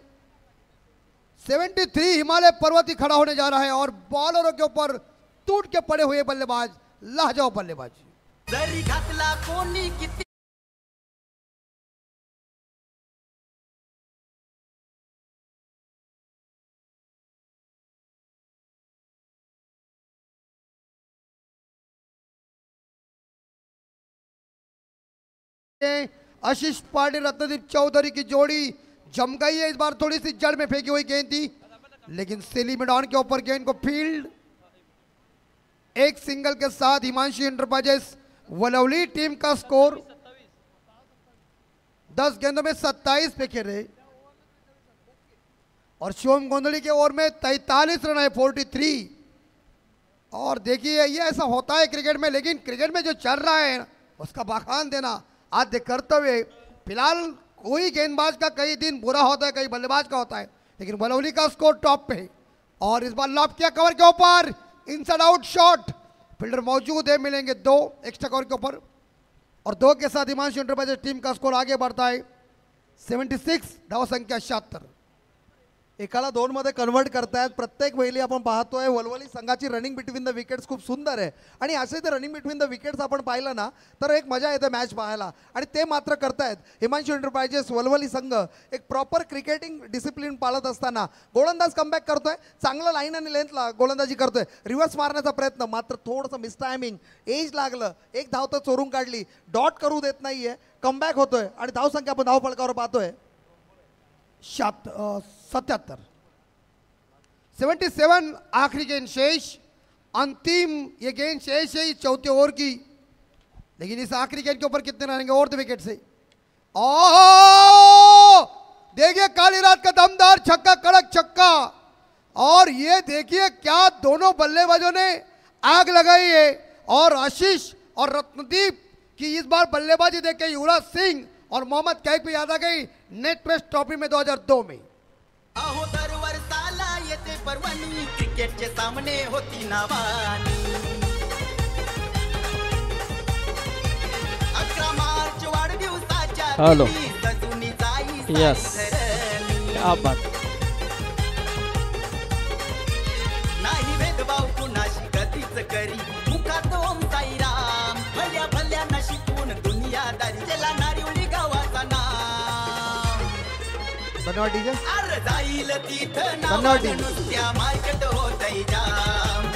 73 हिमालय पर्वत ही खड़ा होने जा रहा है और बॉलरों के ऊपर टूट के पड़े हुए बल्लेबाज, लाजवाब बल्लेबाज. जरी घातला कोणी किती आशीष पांडे रत्नदीप चौधरी की जोड़ी जम गई है. इस बार थोड़ी सी जड़ में फेंकी हुई गेंद थी, लेकिन सिली मिडॉन के ऊपर गेंद को फील्ड एक सिंगल के साथ हिमांशु एंटरप्राइजेस वलवली टीम का स्कोर 10 गेंदों में 27 पे खेल रहे. और शिवम गोंदली के ओवर में 43 रन है, 43। और देखिए ये ऐसा होता है क्रिकेट में, लेकिन क्रिकेट में जो चल रहा है उसका बखान देना आद्य कर्तव्य। फिलहाल कोई गेंदबाज का कई दिन बुरा होता है, कई बल्लेबाज का होता है, लेकिन वलौली का स्कोर टॉप पे है। और इस बार लॉब किया कवर के ऊपर, इनसाइड आउट शॉट, फील्डर मौजूद है, मिलेंगे 2 एक्स्ट्रा कवर के ऊपर। और 2 के साथ हिमांशु एंटरप्राइजेस टीम का स्कोर आगे बढ़ता है 76, धाव संख्या 76। एकाला 2 मध्ये कन्वर्ट करतायत प्रत्येक वेळी आपण पाहतोय वलवली संघाची रनिंग बिटवीन द विकेट्स खूप सुंदर आहे आणि असे ते रनिंग बिटवीन द विकेट्स आपण पाहिलं ना तर एक मजा येते मॅच पाहायला आणि ते मात्र करतायत हिमांशु एंटरप्राइजेस वलवली संघ एक प्रॉपर क्रिकेटिंग डिसिप्लिन पाळत असताना गोलंदाज कमबॅक करतोय चांगलं लाईन आणि लेंथला गोलंदाजी करतोय रिव्हर्स मारण्याचा प्रयत्न मात्र थोडंसं मिस टायमिंग एज लागलं एक धाव तर चोरून काढली डॉट करू देत नाहीये कमबॅक होतोय आणि धाव संख्या आपण धाव फलकावर पाहतोय 77 77 आखिरी गेंद शेष अंतिम ये गेंद शेष है इस चौथे ओवर की लेकिन इस आखिरी गेंद के ऊपर कितने रहेंगे और द विकेट से देखिए काली रात का दमदार छक्का कड़क छक्का और ये देखिए क्या दोनों बल्लेबाजों ने आग लगाई है और आशीष और रत्नदीप की इस बार बल्लेबाजी देख के युवराज सिंह और मोहम्मद कैफ भी याद आ गई नेट प्रेस ट्रॉफी में 2002 में अहो दर वर्षाला येते पर्वणी क्रिकेटचे सामने होती नावानी 11 मार्च वाढदिवसाच्या हॅलो. दिनी सजूनी जाई Yes. साई क्या बात नाही भेदभाव कुणाशी कधीच करी मुखात ओम साईराम भल्या भल्या नशिकून दुनियादारी केला नारिवली गावाचा नाव धन्यवाद डीजे अर जाईल तिथं धन्यवाद नावानं टीम. नुसत्या मार्केट होतंय जाम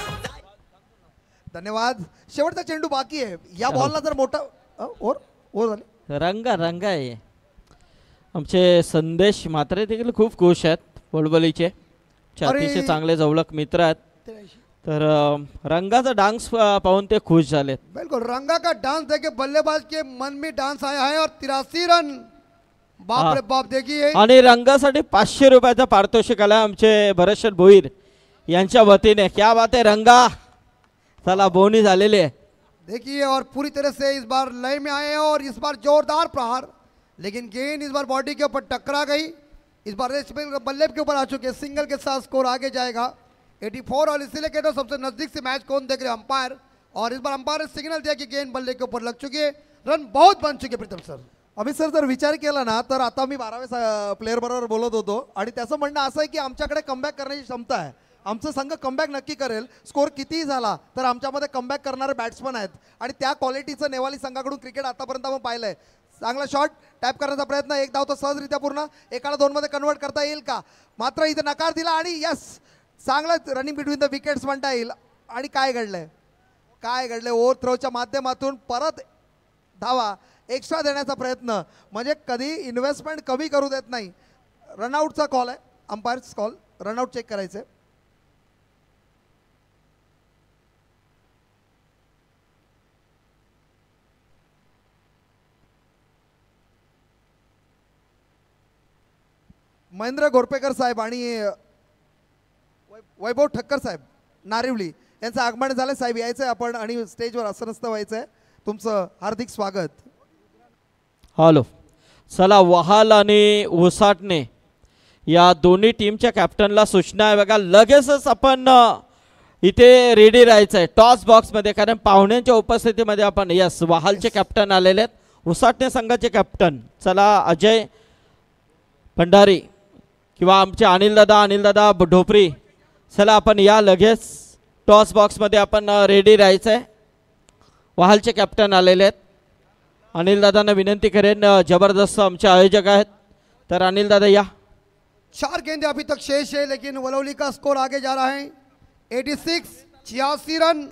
धन्यवाद शेवटचा चेंडू बाकी आहे या बॉलला जर मोठा ओर झाले रंगा रंगा आहे आमचे संदेश मात्रे देखील खूप खुश आहेत वडवलीचे अतिशय अरे. चांगले जवळक मित्र आहेत तर रंगाचा डान्स पाहून ते खुश झालेत बिल्कुल रंगा का डांस देखे बल्लेबाज के मन में डांस आया है और 83 रन बाप हाँ. रे बाप देखिए आणि रंगासाठी 500 रुपयाचा पारितोषिक आला आमचे भरतशेठ भोईर यांच्या वतीने क्या बात आहे रंगा चला बोनी झालेली आहे देखिए और पूरी तरह से इस बार लय में आए हैं और इस बार जोरदार प्रहार लेकिन गेंद इस बार बॉडी के ऊपर टकरा गई इस बार बल्लेब के ऊपर आ चुके सिंगल के साथ स्कोर आगे जाएगा 84 और इसीलिए कहते हैं सबसे नजदीक से मैच कौन देख रहे हैं अंपायर और इस बार अंपायर ने सिग्नल दिया कि गेंद बल्ले के ऊपर लग चुकी है रन बहुत बन चुके प्रीतम सर अमित सर जर विचार केला ना तर आता मी 12व्या प्लेअर बरोबर बोलत होतो आणि त्याचं म्हणणं असं आहे की आमच्याकडे कमबॅक करण्याची क्षमता आहे आमचं संघ कमबॅक नक्की करेल स्कोर कितीही झाला तर आमच्यामध्ये कमबॅक करणारे बॅट्समन आहेत आणि त्या क्वालिटीचं नेवाली संघाकडून क्रिकेट आतापर्यंत आपण पाहिलंय चांगला शॉट टॅप करण्याचा प्रयत्न एक धाव तो सहजरित्या पूर्ण एकाला 2 मध्ये कन्वर्ट करता येईल का मात्र इथे नकार दिला आणि यस चांगलं रनिंग बिटवीन द विकेट्स म्हणता येईल आणि काय घडलंय ओव्हर थ्रोच्या माध्यमातून परत धावा एक्स्ट्रा देण्याचा प्रयत्न म्हणजे कधी इन्व्हेस्टमेंट कमी करू देत नाही रनआउटचा कॉल आहे अंपायर्स कॉल रनआउट चेक करायचे महेंद्र गोरपेकर साहेब आणि वैभव ठक्कर साहेब नारिवली यांचं आगमन झालं साहेब यायचं आपण आणि स्टेजवर आसनस्थ व्हायचंय तुमचं हार्दिक स्वागत हॅलो चला वहाल आणि उसाटणे या दोन्ही टीमच्या कॅप्टनला सूचना आहे बघा लगेचच आपण इथे रेडी राहायचं आहे टॉस बॉक्समध्ये कारण पाहुण्यांच्या उपस्थितीमध्ये आपण यस वहालचे कॅप्टन आलेले आहेत उसाटणे संघाचे कॅप्टन चला अजय भंडारी किंवा आमचे अनिलदादा ढोपरी चला आपण या लगेच टॉस बॉक्समध्ये आपण रेडी राहायचं आहे वहालचे कॅप्टन आलेले आहेत अनिलदादांना विनंती करेन जबरदस्त आमचे आयोजक आहेत तर अनिलदादा या 4 गेंदें अभी तक शेष है लेकिन वलौली का स्कोर आगे जा रहा है 86 रन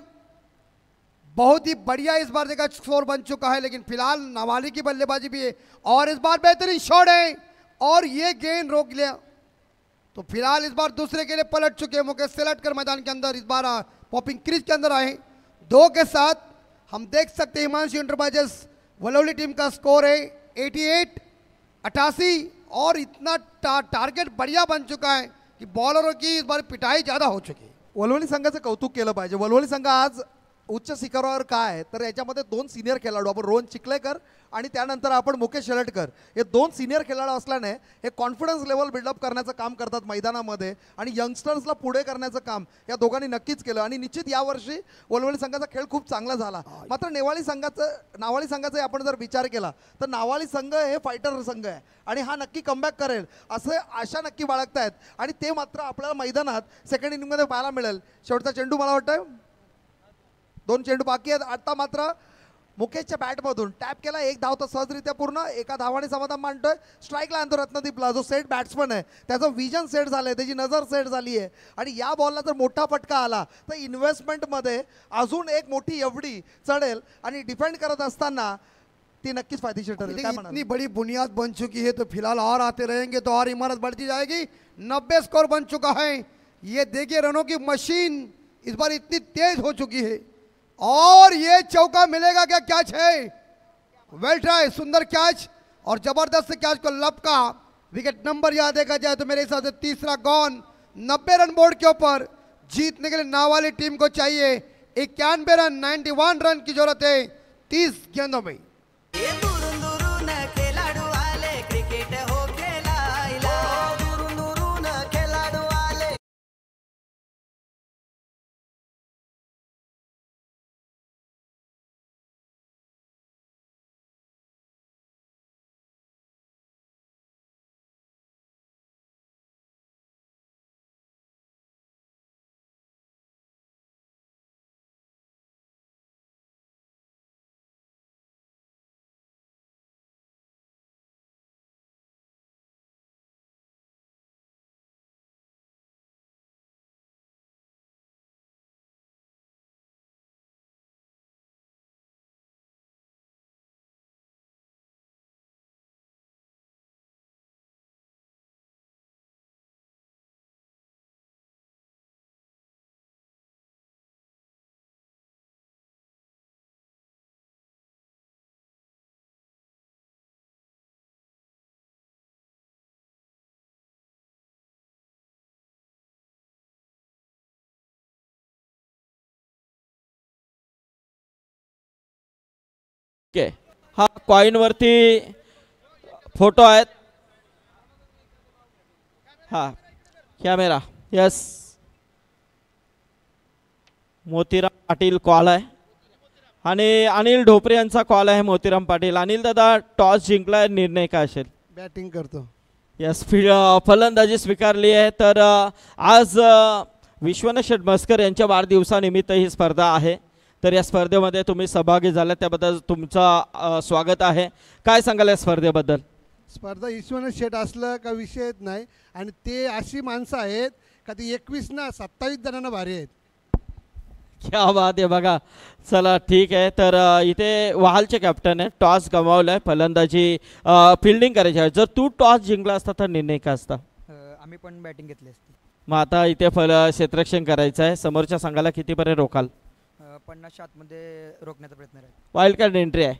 बहुत ही बढ़िया इस बार देखा स्कोर बन चुका है लेकिन फिलहाल नवाली की बल्लेबाजी भी है और इस बार बेहतरीन शॉट है और ये गेंद रोक लिया तो फिलहाल इस बार दूसरे के लिए पलट चुके हैं मुकेश से लटकर मैदान के अंदर इस बार पॉपिंग क्रीज के अंदर आए 2 के साथ हम देख सकते हैं हिमांशु एंटरप्राइजेस वलौली टीम का स्कोर है 88 और इतना टारगेट बढ़िया बन चुका है कि बॉलरों की इस बार पिटाई ज़्यादा हो चुकी है। वलवली संघाचं कौतुक केलं पाहिजे. वलवली संघ आज उच्च शिखरावर काय आहे तर याच्यामध्ये 2 सिनियर खेळाडू आपण रोहन चिखलेकर आणि त्यानंतर आपण मुकेश शेलटकर हे 2 सिनियर खेळाडू असल्याने हे कॉन्फिडन्स लेवल बिल्डअप करण्याचं काम करतात मैदानामध्ये आणि यंगस्टर्सला पुढे करण्याचं काम या दोघांनी नक्कीच केलं आणि निश्चित यावर्षी वलवली संघाचा खेळ खूप चांगला झाला. मात्र नावाडी संघाचा आपण जर विचार केला तर नावाडी संघ हे फायटर संघ आहे आणि हा नक्की कमबॅक करेल असे आशा नक्की बाळगतायत आणि ते मात्र आपल्याला मैदानात सेकंड इनिंगमध्ये पाहायला मिळेल. शेवटचा चेंडू मला वाटतं 2 चेंडू बाकी आहेत. आता मात्र मुकेशच्या बॅटमधून टॅप केला, 1 धाव तर सहजरित्या पूर्ण, 1 धावाने समाधान मानतोय. स्ट्राईकला आणतो रत्नदीपला जो सेट बॅट्समन आहे त्याचं विजन सेट झालंय, त्याची नजर सेट झाली आहे आणि या बॉलला जर मोठा फटका आला तर इन्व्हेस्टमेंटमध्ये अजून एक मोठी एवढी चढेल आणि डिफेंड करत असताना ती नक्कीच फायदेशीर ठरेल. काय म्हणाल? इतनी बड़ी बुनियाद बन चुकी है तो फिलहाल और आते रहेंगे तो और इमारत बढ़ती जाएगी. 90 स्कोर बन चुका है. ये देखिए रनों की मशीन इस बार इतनी तेज हो चुकी है और ये चौका मिलेगा क्या? कैच है, वेल ट्राई, सुंदर कैच और जबरदस्त कैच को लपका. विकेट नंबर याद देखा जाए तो मेरे हिसाब से तीसरा गॉन. 90 रन बोर्ड के ऊपर जीतने के लिए नावाली टीम को चाहिए 91 रन, 91 रन की जरूरत है 30 गेंदों में. ये दुरून दुरून खेळाडू आले, क्रिकेट हो खेळायला. दुरून दुरून खेळाडू आले. ओके, हा कॉईनवरती फोटो आहेत. हा camera, yes. Motiram Patil call आहे आणि अनिल ढोपरे यांचा कॉल आहे. मोतीराम पाटील, अनिल दादा टॉस जिंकला, निर्णय काय असेल? बॅटिंग करतो. यस, फलंदाजी स्वीकारली आहे. तर आज विश्वनाथ शेठ मस्कर यांच्या वाढदिवसानिमित्त ही स्पर्धा आहे. तर या स्पर्धेमध्ये तुम्ही सहभागी झाला त्याबद्दल तुमचं स्वागत आहे. काय सांगाल या स्पर्धेबद्दल? स्पर्धा ईश्वरनाथ शेठ असलं का विषयच नाही आणि ते अशी माणसं आहेत का ती 21 ना 27 जणांना भारी आहेत. क्या बात आहे बघा. चला ठीक आहे. तर इथे वहालचे कॅप्टन आहे, टॉस गमावला आहे, फलंदाजी फिल्डिंग करायची आहे. जर तू टॉस जिंकला असता तर निर्णय काय असता? आम्ही पण बॅटिंग घेतली असती. मग आता इथे क्षेत्ररक्षण करायचं आहे. समोरच्या संघाला कितीपर्यंत रोखाल? 50 मध्ये रोखण्याचा प्रयत्न राहील. वाईल्ड कार्ड एंट्री आहे.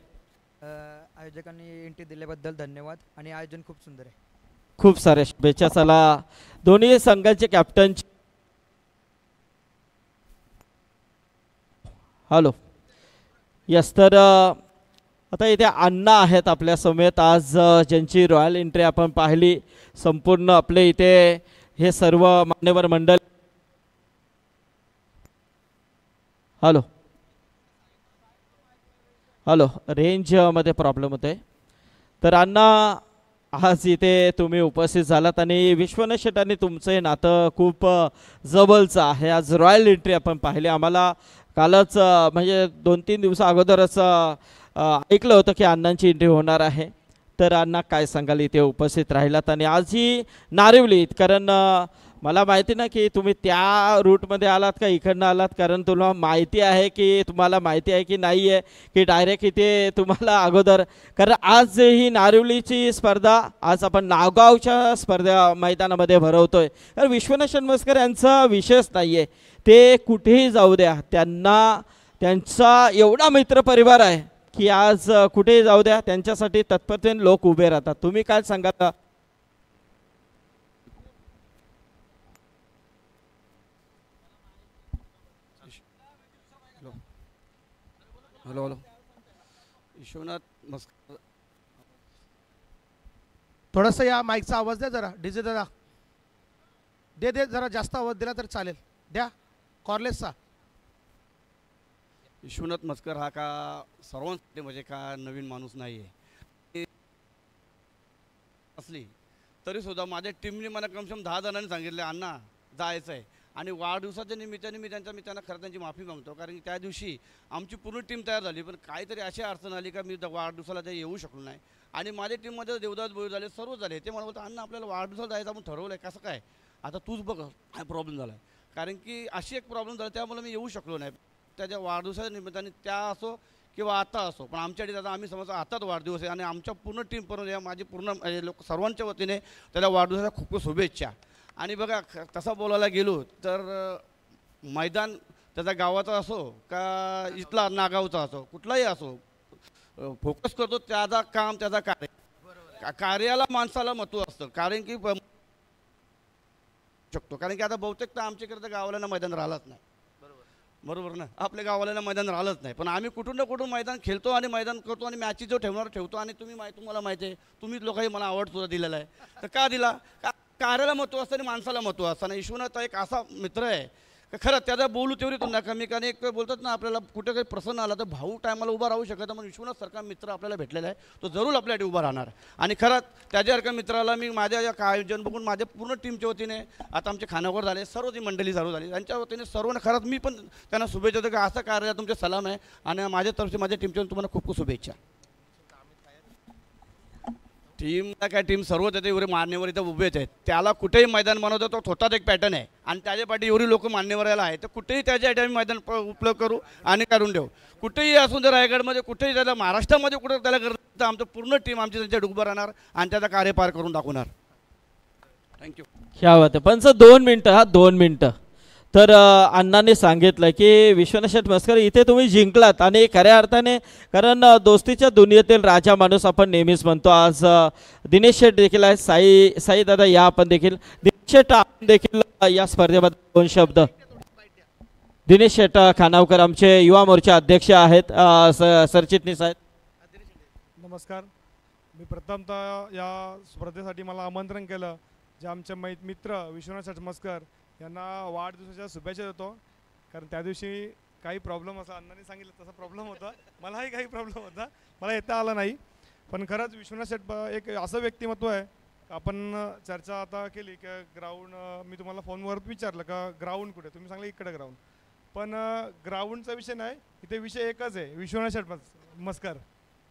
आयोजकांनी एंट्री दिल्याबद्दल धन्यवाद आणि आयोजन खूप सुंदर आहे. खूप सारे शुभेच्छा. चला दोन्ही संघाचे कॅप्टन. Hello, yes. तर आता इथे अण्णा आहेत आपल्या समेत आज, ज्यांची रॉयल एंट्री आपण पाहिली. संपूर्ण आपले इथे हे सर्व मान्यवर मंडळ. हॅलो हॅलो, रेंजमध्ये प्रॉब्लेम होते. तर अण्णा आज इथे तुम्ही उपस्थित झालात आणि विश्वनाथ शेटांनी तुमचं हे नातं खूप जवळचं आहे. आज रॉयल एंट्री आपण पाहिली. आम्हाला कालच म्हणजे 2-3 दिवसा अगोदरच ऐकलं होतं की अण्णांची एंट्री होणार आहे. तर अण्णा काय सांगाल इथे उपस्थित राहिलात आणि आज ही नारिवलीत, कारण मला माहिती ना की तुम्ही त्या रूटमध्ये आलात का इकडनं आलात, कारण तुला माहिती आहे की तुम्हाला माहिती आहे की नाही आहे की डायरेक्ट इथे तुम्हाला अगोदर, कारण आज ही नारिवलीची स्पर्धा आज आपण नावगावच्या स्पर्धा मैदानामध्ये भरवतोय. तर विश्वनाथ शनमस्कर यांचा विषयच नाही आहे, ते कुठेही जाऊ द्या, त्यांना त्यांचा एवढा मित्रपरिवार आहे की आज कुठेही जाऊ द्या त्यांच्यासाठी तत्परतेने लोक उभे राहतात. तुम्ही काय सांगाल? हॅलो हॅलो विश्वनाथ मस्कर थोडंसं या माईकचा आवाज द्या जरा डीजे दादा दे जरा जास्त आवाज दिला तर चालेल द्या कॉर्लेसचा. विश्वनाथ मस्कर हा का सर्वांसाठी म्हणजे का नवीन माणूस नाही आहे असली तरीसुद्धा माझ्या टीमने मला कमसे कम 10 जणांनी सांगितले अण्णा जायचं आहे आणि वाढदिवसाच्या निमित्ताने मी त्यांना खरं त्यांची माफी मागतो कारण की त्या दिवशी आमची पूर्ण टीम तयार झाली पण काहीतरी अशी अडचण आली का मी वाढदिवसाला ते येऊ शकलो नाही आणि माझ्या टीममध्ये देवदास बोई झाले सर्व झाले ते म्हणत होतं अण्णा आपल्याला वाढदिवसाला जायचं आपण ठरवलं आहे कसं काय आता तूच बघ काय प्रॉब्लेम झाला आहे कारण की अशी एक प्रॉब्लेम झाला त्यामुळे मी येऊ शकलो नाही त्याच्या वाढदिवसाच्या निमित्ताने त्या असो किंवा आता असो पण आमच्याकडे आता आम्ही समजा आताच वाढदिवस आहे आणि आमच्या पूर्ण टीम पण माझी पूर्ण लोक सर्वांच्या वतीने त्याला वाढदिवसाच्या खूप खूप शुभेच्छा. आणि बघा तसा बोलायला गेलो तर मैदान त्याचा गावाचा असो का इथला नागावचा असो कुठलाही असो फोकस करतो त्याचा काम त्याचा कार्य कार्याला माणसाला महत्त्व असतं कारण की शकतो कारण की आता बहुतेक तर आमच्याकडे तर गावाला मैदान राहिलंच नाही बरोबर ना आपल्या गावाला मैदान राहिलंच नाही पण आम्ही कुठून ना कुठून मैदान खेळतो आणि मैदान करतो आणि मॅची जो ठेवतो आणि तुम्हाला माहिती आहे तुम्हीच लोकांनी मला आवड सुद्धा दिलेला आहे तर का दिला का कार्याला महत्त्व असतं आणि माणसाला महत्त्व असतं आणि विश्वनाथ एक असा मित्र आहे का खरं त्याचा बोलू तेवढी तुम्हाला कमी कारण एक बोलतात ना आपल्याला कुठे काही प्रसन्न आला तर भाऊ टायमाला उभा राहू शकत म्हणून विश्वनाथ सारखा मित्र आपल्याला भेटलेला आहे तो जरूर आपल्यासाठी उभा राहणार आणि खरंच त्याच्यासारख्या मित्राला मी माझ्या या आयोजन बघून माझ्या पूर्ण टीमच्या वतीने आता आमचे खानावर झाले सर्व ती मंडळी चालू झाली त्यांच्या वतीने सर्वांना खरंच मी पण त्यांना शुभेच्छा देतो की असं कार्य तुमचे सलाम आहे आणि माझ्यातर्फे माझ्या टीमच्या तुम्हाला खूप खूप शुभेच्छा. टीमला काय टीम सर्व त्याचे एवढे मान्यवर इथं उभेच आहेत त्याला कुठेही मैदान बनवतो तो स्वतःच एक पॅटर्न आहे आणि त्याच्या पाठी एवढी लोक मान्यवर यायला आहे तर कुठेही त्याच्यासाठी आम्ही मैदान उपलब्ध करू आणि काढून देऊ कुठेही असून जर रायगडमध्ये कुठेही त्याला महाराष्ट्रामध्ये कुठं त्याला गरज तर आमचं पूर्ण टीम आमची त्यांच्या उभं राहणार आणि त्याचा कार्य पार करून दाखवणार. थँक्यू. ह्या होते पण 2 मिनटं हा 2 मिनटं तर अण्णांनी सांगितलं की विश्वनाथ शेठ मस्कर इथे तुम्ही जिंकलात आणि खऱ्या अर्थाने कारण दोस्तीच्या दुनियेतील राजा माणूस आपण नेहमीच म्हणतो आज दिनेश शेठ देखील आहे साई दादा या आपण देखील दिनेश शेठ आपण देखील या स्पर्धेबद्दल 2 शब्द. दिनेश शेठ खानावकर आमचे युवा मोर्चा अध्यक्ष आहेत सरचिटणीस आहेत. नमस्कार मी प्रथमतः या स्पर्धेसाठी मला आमंत्रण केलं जे आमचे मित्र विश्वनाथ शेठ मस्कर यांना वाढदिवसाच्या शुभेच्छा देतो कारण त्या दिवशी काही प्रॉब्लेम असा अण्णांनी सांगितलं तसा प्रॉब्लेम होता मलाही काही प्रॉब्लेम होता मला येता आला नाही पण खरंच विश्वनाथ शेठ एक असं व्यक्तिमत्व आहे आपण चर्चा आता केली की ग्राउंड मी तुम्हाला फोनवर विचारलं का ग्राउंड कुठे तुम्ही सांगलं इकडे ग्राउंड पण ग्राउंडचा विषय नाही इथे विषय एकच आहे विश्वनाथ शेठ मस्कर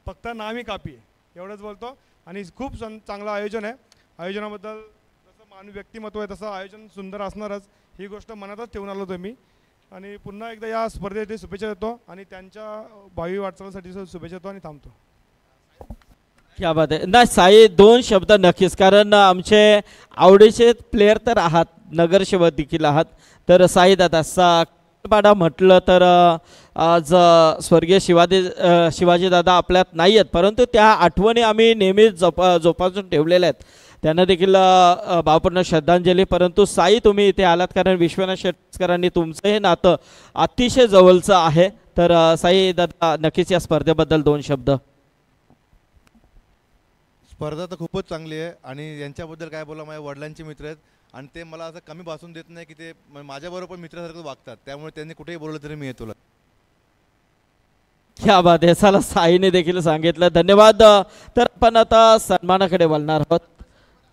फक्त नामी कापी आहे एवढंच बोलतो आणि खूप चांगलं आयोजन आहे आयोजनाबद्दल व्यक्तिमत्व आहे तसं आयोजन सुंदर असणारच ही गोष्ट मनातच ठेवून आलो होतो मी आणि पुन्हा एकदा या स्पर्धेत शुभेच्छा देतो आणि त्यांच्या भावी वाटचालीसाठी शुभेच्छा देतो आणि थांबतो. क्या बात आहे नाही साई 2 शब्द नक्कीच कारण आमचे आवडीचे प्लेयर तर आहात नगरसेवक देखील आहात तर साई दादा पाडा म्हटलं तर आज स्वर्गीय शिवाजी दादा आपल्यात नाही आहेत परंतु त्या आठवणी आम्ही नेहमीच जोपासून ठेवलेल्या आहेत त्यांना देखील भावपूर्ण श्रद्धांजली. परंतु साई तुम्ही इथे आलात कारण विश्वनाथ शेटकरांनी तुमचं हे नातं अतिशय जवळचं आहे तर साई दादा नक्कीच या स्पर्धेबद्दल 2 शब्द. स्पर्धा तर खूपच चांगली आहे आणि यांच्याबद्दल काय बोला माझ्या वडिलांचे मित्र आहेत आणि ते मला असं कमी भासून देत नाही की ते माझ्याबरोबर मित्रासारखं वागतात त्यामुळे त्यांनी कुठेही बोललं तरी मी येतो. क्या बात आहे चला साईने देखील सांगितलं धन्यवाद. तर आपण आता सन्मानाकडे वळणार आहोत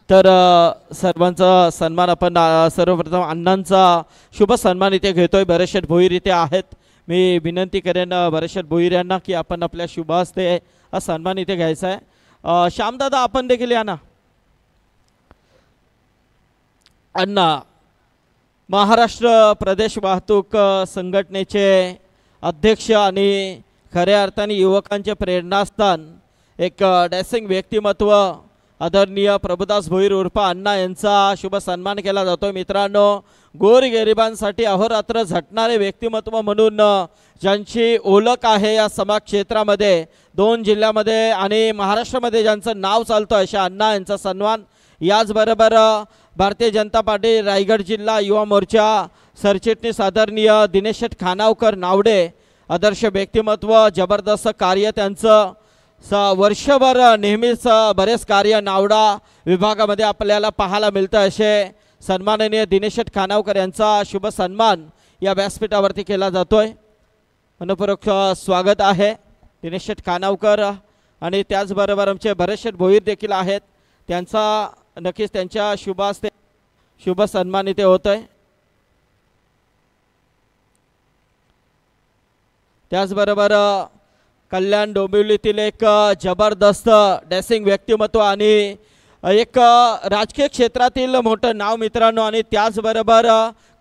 तर सर्वांचा सन्मान आपण सर्वप्रथम अण्णांचा शुभ सन्मान इथे घेतोय. भरतशेठ भोईर इथे आहेत मी विनंती करेन भरतशेठ भोईर यांना की आपण आपल्या शुभ हस्ते हा सन्मान इथे घ्यायचा आहे. श्यामदादा आपण देखील या ना. अण्णा महाराष्ट्र प्रदेश वाहतूक संघटनेचे अध्यक्ष आणि खऱ्या अर्थाने युवकांचे प्रेरणास्थान एक डॅसिंग व्यक्तिमत्व आदरणीय प्रभुदास भोईर उर्फ अण्णा यांचा शुभ सन्मान केला जातो. मित्रांनो गोरगरिबांसाठी अहोरात्र झटणारे व्यक्तिमत्व म्हणून ज्यांची ओळख आहे या समाज क्षेत्रामध्ये 2 जिल्ह्यामध्ये आणि महाराष्ट्रामध्ये ज्यांचं नाव चालतं अशा अण्णा यांचा सन्मान याचबरोबर भारतीय जनता पार्टी रायगड जिल्हा युवा मोर्चा सरचिटणीस आदरणीय दिनेश शेठ खानावकर नावडे आदर्श व्यक्तिमत्व, जबरदस्त कार्य त्यांचं वर्षभर नेहमीच बरेच कार्य नावडा विभागामध्ये आपल्याला पाहायला मिळतं. असे सन्माननीय दिनेश शेठ खानावकर यांचा शुभ सन्मान या व्यासपीठावरती केला जातोय. मनपूर्वक स्वागत आहे दिनेश शेठ खानावकर आणि त्याचबरोबर आमचे भरत शेठ भोईर देखील आहेत. त्यांचा नक्कीच त्यांच्या शुभ सन्मान इथे होतोय. त्याचबरोबर कल्याण डोंबिवलीतील एक जबरदस्त ड्रेसिंग व्यक्तिमत्व आणि एक राजकीय क्षेत्रातील मोठं नाव मित्रांनो, आणि त्याचबरोबर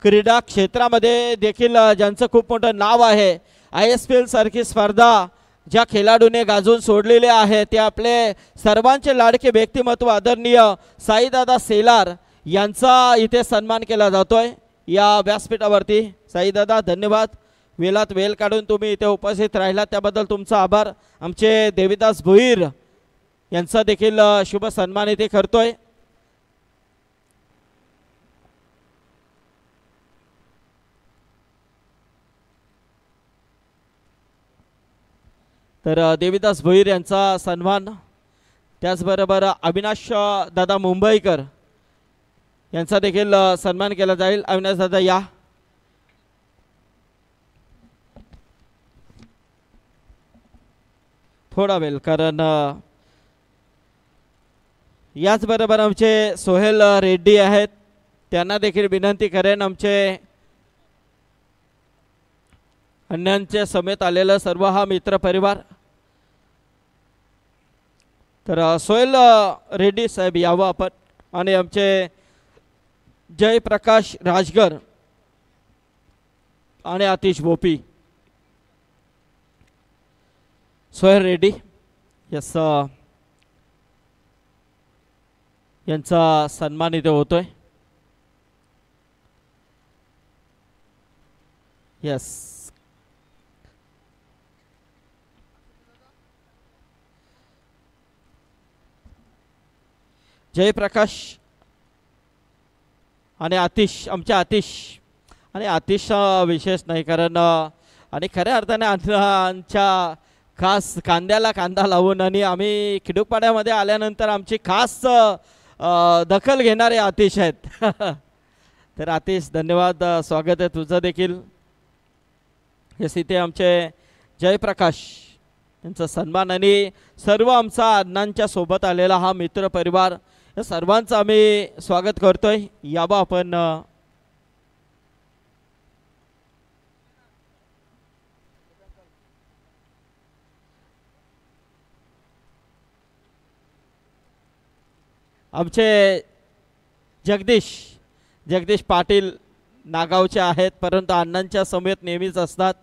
क्रीडा क्षेत्रामध्ये देखील ज्यांचं खूप मोठं नाव आहे. ISPL सारखी स्पर्धा ज्या खेळाडूने गाजून सोडलेले आहे ते आपले सर्वांचे लाडके व्यक्तिमत्व आदरणीय साईदादा सेलार यांचा इथे सन्मान केला जातोय या व्यासपीठावरती. साईदादा धन्यवाद, वेळात वेळ काढून तुम्ही इथे उपस्थित राहिला त्याबद्दल तुमचा आभार. आमचे देवीदास भोईर यांचा देखील शुभ सन्मान इथे करतोय. तर देवीदास भोईर यांचा सन्मान, त्याचबरोबर अविनाश दादा मुंबईकर यांचा देखील सन्मान केला जाईल. अविनाश दादा या. थोडा वेळ, कारण याचबरोबर आमचे सोहेल रेड्डी आहेत, त्यांना देखील विनंती करेन आमचे अन्यांच्या समेत आलेला सर्व हा मित्र परिवार. तर सोहेल रेड्डी साहेब यावं आपण, आणि आमचे जयप्रकाश राजगर आणि आतिश भोपी. सोहेल रेड्डी यस यांचा सन्मान इथे होतोय. यस जयप्रकाश आणि आतिश, आमचे आतिश, आणि आतिश विशेष नाही कारण आणि खऱ्या अर्थाने आमच्या खास कांद्याला कांदा लावून आणि आम्ही खिडूकपाड्यामध्ये आल्यानंतर आमची खास दखल घेणारे आतिश आहेत. तर आतिश धन्यवाद, स्वागत आहे तुझं देखील. हेच इथे आमचे जयप्रकाश यांचा सन्मान आणि सर्व आमचा अण्णांच्या सोबत आलेला हा मित्र परिवार, या सर्वांचं आम्ही स्वागत करतोय. यावं आपण. आमचे जगदीश पाटील नागावचे आहेत, परंतु अण्णांच्या समेत नेहमीच असतात.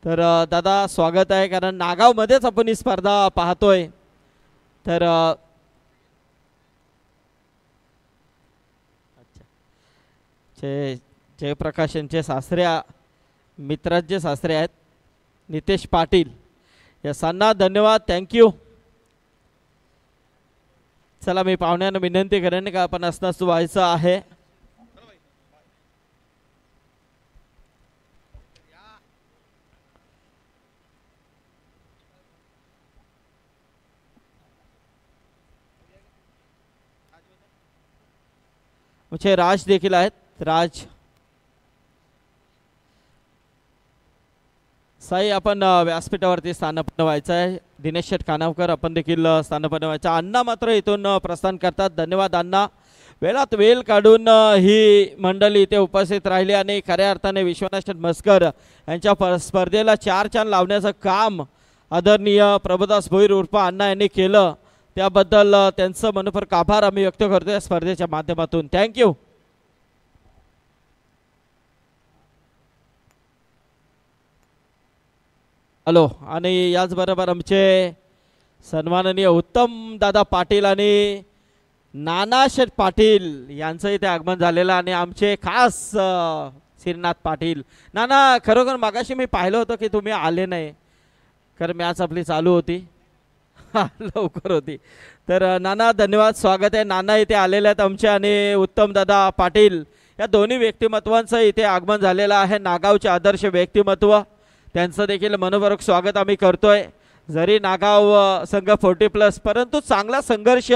तर दादा स्वागत आहे, कारण नागावमध्येच आपण ही स्पर्धा पाहतोय. तर जयप्रकाश यांचे सासऱ्या मित्रांचे सासरे आहेत नितेश पाटील, या सांना धन्यवाद, थँक्यू. चला मी पाहुण्यांना विनंती करेन का आपण असनास व्हायचं आहे. मुझे राज देखील आहेत. राज साई आपण व्यासपीठावरती स्थानपन्न व्हायचं आहे. दिनेश शेठ खानावकर आपण देखील स्थानपन्न व्हायचं. अण्णा मात्र इथून प्रस्थान करतात. धन्यवाद अण्णा, वेळात वेळ काढून ही मंडळी इथे उपस्थित राहिली आणि खऱ्या अर्थाने विश्वनाथ शेठ मस्कर यांच्या स्पर्धेला 4 चांद लावण्याचं काम आदरणीय प्रभुदास भोईर उर्फ अण्णा यांनी केलं. त्याबद्दल त्यांचं मनपूर्वक आभार आम्ही व्यक्त करतो या स्पर्धेच्या माध्यमातून. थँक्यू. हॅलो. आणि याचबरोबर आमचे सन्माननीय उत्तम दादा पाटील आणि नाना शेठ पाटील यांचं इथे आगमन झालेलं आणि आमचे खास श्रीनाथ पाटील. नाना खरोखर मागाशी मी पाहिलं होतं की तुम्ही आले नाही, कारण मॅच आपली चालू होती लवकर होती. तर नाना धन्यवाद, स्वागत आहे. नाना इथे आलेले आहेत आमचे आणि उत्तम दादा पाटील या दोन्ही व्यक्तिमत्वांचं इथे आगमन झालेलं आहे. नागावचे आदर्श व्यक्तिमत्व, त्यांचं देखील मनपूर्वक स्वागत आम्ही करतोय. जरी नागाव संघ 40+, परंतु चांगला संघर्ष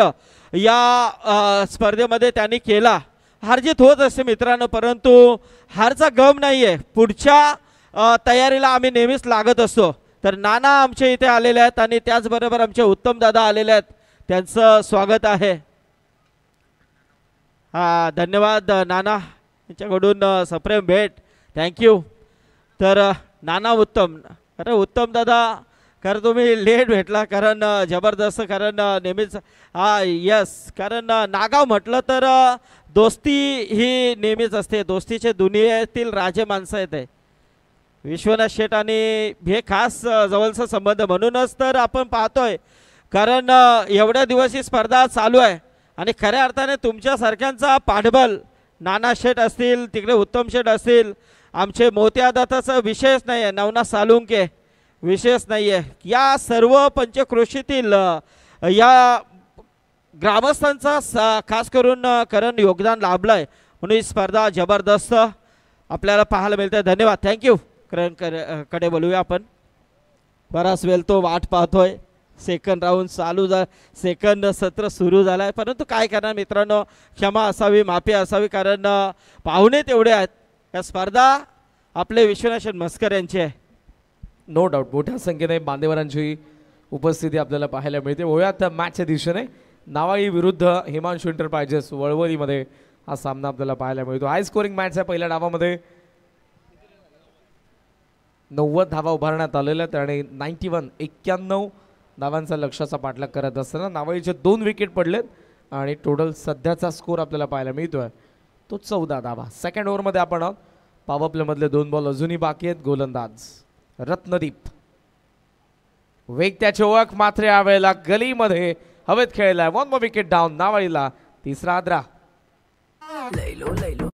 या स्पर्धेमध्ये त्यांनी केला. हारजीत होत असते मित्रांनो, परंतु हारचा गम नाही आहे. पुढच्या तयारीला आम्ही नेहमीच लागत असतो. तर नाना आमच्या इथे आलेले आहेत आणि त्याचबरोबर आमचे उत्तम दादा आलेले आहेत, त्यांचं स्वागत आहे. धन्यवाद नाना, यांच्याकडून सप्रेम भेट, थँक्यू. तर नाना उत्तम, अरे उत्तम दादा, कारण तुम्ही लेट भेटला, कारण जबरदस्त, कारण नेहमीच यस, कारण नागाव म्हटलं तर दोस्ती ही नेहमीच असते. दोस्तीचे दुनियेतील राजे माणसं आहेत. विश्वनाथ शेठ आणि हे खास जवळचा संबंध, म्हणूनच तर आपण पाहतोय, कारण एवढ्या दिवस ही स्पर्धा चालू आहे आणि खऱ्या अर्थाने तुमच्यासारख्यांचा पाठबळ, नाना शेठ असतील, तिकडे उत्तम शेठ असतील, आमचे मोत्या दाताचा विषयच नाही आहे, नवनाथ सालुंके विशेष नाही आहे, या सर्व पंचक्रोशीतील या ग्रामस्थांचा खास करून कारण योगदान लाभलं आहे, म्हणून ही स्पर्धा जबरदस्त आपल्याला पाहायला मिळते. धन्यवाद, थँक्यू. करण कडे बोलूया आपण. बराच वेळ तो वाट पाहतोय, सेकंड राऊंड चालू सेकंड सत्र सुरू झालं आहे, परंतु काय करणार मित्रांनो, क्षमा असावी, माफी असावी, कारण पाहुणे तेवढे आहेत. या स्पर्धा आपले विश्वनाथ मस्कर यांची आहे. नो डाऊट मोठ्या संख्येने मान्यवरांची उपस्थिती आपल्याला पाहायला मिळते. वळूयात मॅचच्या दिशेने. नावाई विरुद्ध हिमांशू एंटरप्राइजेस वळवलीमध्ये हा सामना आपल्याला पाहायला मिळतो. हाय स्कोरिंग मॅच आहे. पहिल्या डावामध्ये 90 धावा उभारण्यात आलेल्या आहेत आणि 91 धावांचा लक्ष्याचा पाठलाग करत असताना नावाईचे 2 विकेट पडलेत आणि टोटल सध्याचा स्कोर आपल्याला पाहायला मिळतोय तो 14 धावा. सेकंड ओव्हरमध्ये आपण पॉवर प्लेमधले 2 बॉल अजूनही बाकी आहेत. गोलंदाज रत्नदीप, वेग त्याची ओळख मात्र यावेळेला गलीमध्ये हवेत खेळलाय. 1 मोर विकेट डाऊन. नावाईला तिसरा आद्रा. लैलो लैलो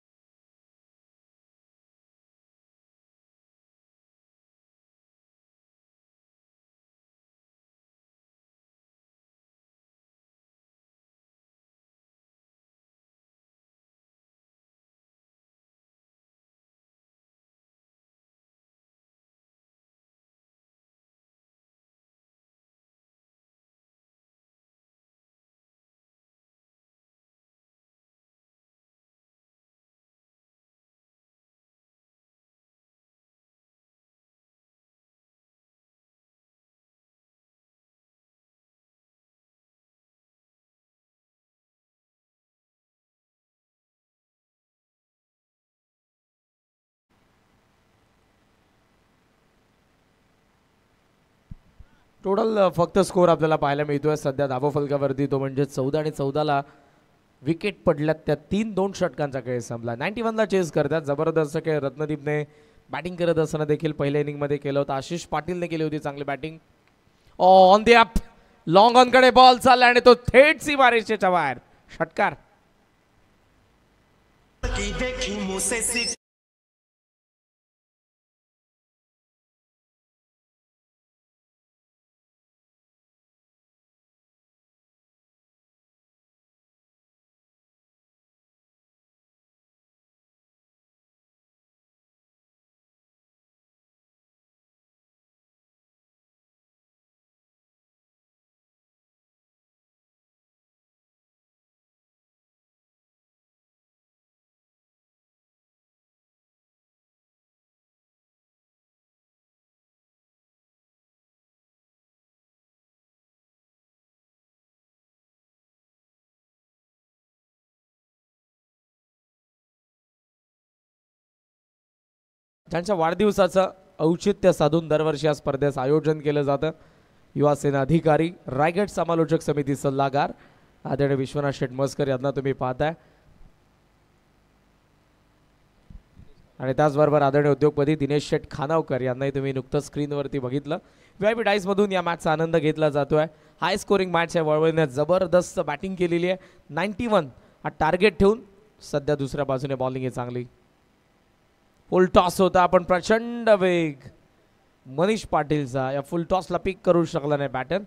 टोटल फक्त स्कोर आपल्याला पाहायला मिळतोय सध्या धावा फलकावरती, तो म्हणजे 14 आणि 14ला विकेट पडल्यात. त्या 3-2 षटकांचा खेळ संपला. 91ला चेस करतात. जबरदस्त खेळ रत्नदीपने बॅटिंग करत असताना देखील पहिल्या इनिंगमध्ये केलं होतं. आशिष पाटीलने केली होती चांगली batting. On the up, long on कडे बॉल चालला आणि तो थेट सीमारेषेच्या बाहेर. षटकार. त्यांच्या वाढदिवसाचं औचित्य साधून दरवर्षी या स्पर्धेचं आयोजन केलं जातं. युवा सेना अधिकारी, रायगड समालोचक समिती सल्लागार आदरणीय विश्वनाथ शेठ मस्कर यांना तुम्ही पाहताय आणि त्याचबरोबर आदरणीय उद्योगपती दिनेश शेठ खानावकर यांनाही तुम्ही नुकतंच स्क्रीनवरती बघितलं. VIP डाईसमधून या मॅचचा आनंद घेतला जातोय. हाय स्कोरिंग मॅच आहे. वळवळीने जबरदस्त बॅटिंग केलेली आहे. 91 हा टार्गेट ठेवून सध्या दुसऱ्या बाजूने बॉलिंग आहे चांगली. फुल टॉस होता, आपण प्रचंड वेग मनीष पाटीलचा या फुल टॉसला पिक करू शकला नाही बॅटर.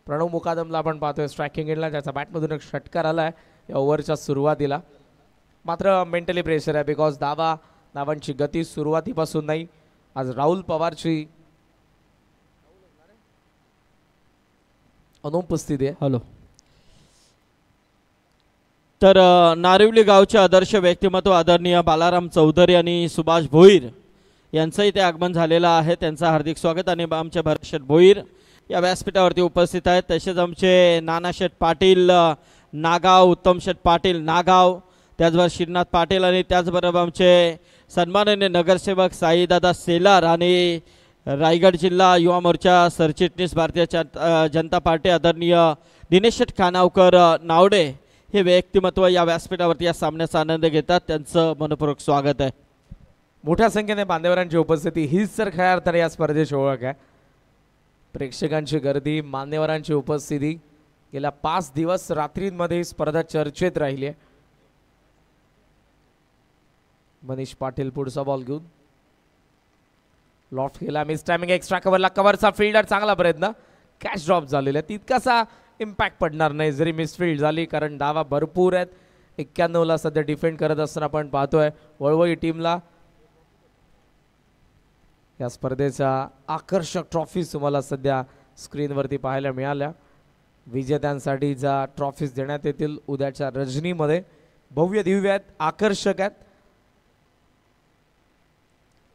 प्रणव मुकादमला आपण पाहतोय स्ट्रायकिंग एंडला, त्याचा बॅटमधून एक षटकार आला आहे या ओव्हरच्या सुरुवातीला. मात्र मेंटली प्रेशर आहे बिकॉज धावांची गती सुरुवातीपासून नाही. आज राहुल पवारची अनुपस्थित आहे. हॅलो. तर नारिवली गावचे आदर्श व्यक्तिमत्व आदरणीय बालाराम चौधरी आणि सुभाष भोईर यांचं इथे आगमन झालेलं आहे. त्यांचं हार्दिक स्वागत. आणि आमचे भरतशेठ भोईर या व्यासपीठावरती उपस्थित आहेत. तसेच आमचे नानाशेठ पाटील नागाव, उत्तमशेठ पाटील नागाव, त्याचबरोबर श्रीनाथ पाटील आणि त्याचबरोबर आमचे सन्माननीय नगरसेवक साईदादा सेलार आणि रायगड जिल्हा युवा मोर्चा सरचिटणीस भारतीय जनता पार्टी आदरणीय दिनेशशेठ खानावकर नावडे हे व्यक्तिमत्व या व्यासपीठावरती या सामन्याचा आनंद घेतात. त्यांचं मनपूर्वक स्वागत आहे. मोठ्या संख्येने मान्यवरांची उपस्थिती हीच तर खऱ्या अर्थाने या स्पर्धेची ओळख आहे. प्रेक्षकांची गर्दी, मान्यवरांची उपस्थिती, गेल्या 5 दिवस रात्रींमध्ये ही स्पर्धा चर्चेत राहिली आहे. मनीष पाटील पुढचा बॉल घेऊन लॉफ्ट केला, मिस टायमिंग, एक्स्ट्रा कव्हरला कव्हरचा फिल्डर, चांगला प्रयत्न, कॅच ड्रॉप झालेला आहे. तितकासा इम्पॅक्ट पडणार नाही जरी मिसफील्ड झाली, कारण धावा भरपूर आहेत. 91ला सध्या डिफेंड करत असताना आपण पाहतोय वळवळी टीमला या स्पर्धेच्या आकर्षक ट्रॉफीज तुम्हाला सध्या स्क्रीनवरती पाहायला मिळाल्या. विजेत्यांसाठीच्या ट्रॉफीज देण्यात येतील उद्याच्या रजनीमध्ये. भव्य दिव्य आहेत, आकर्षक आहेत.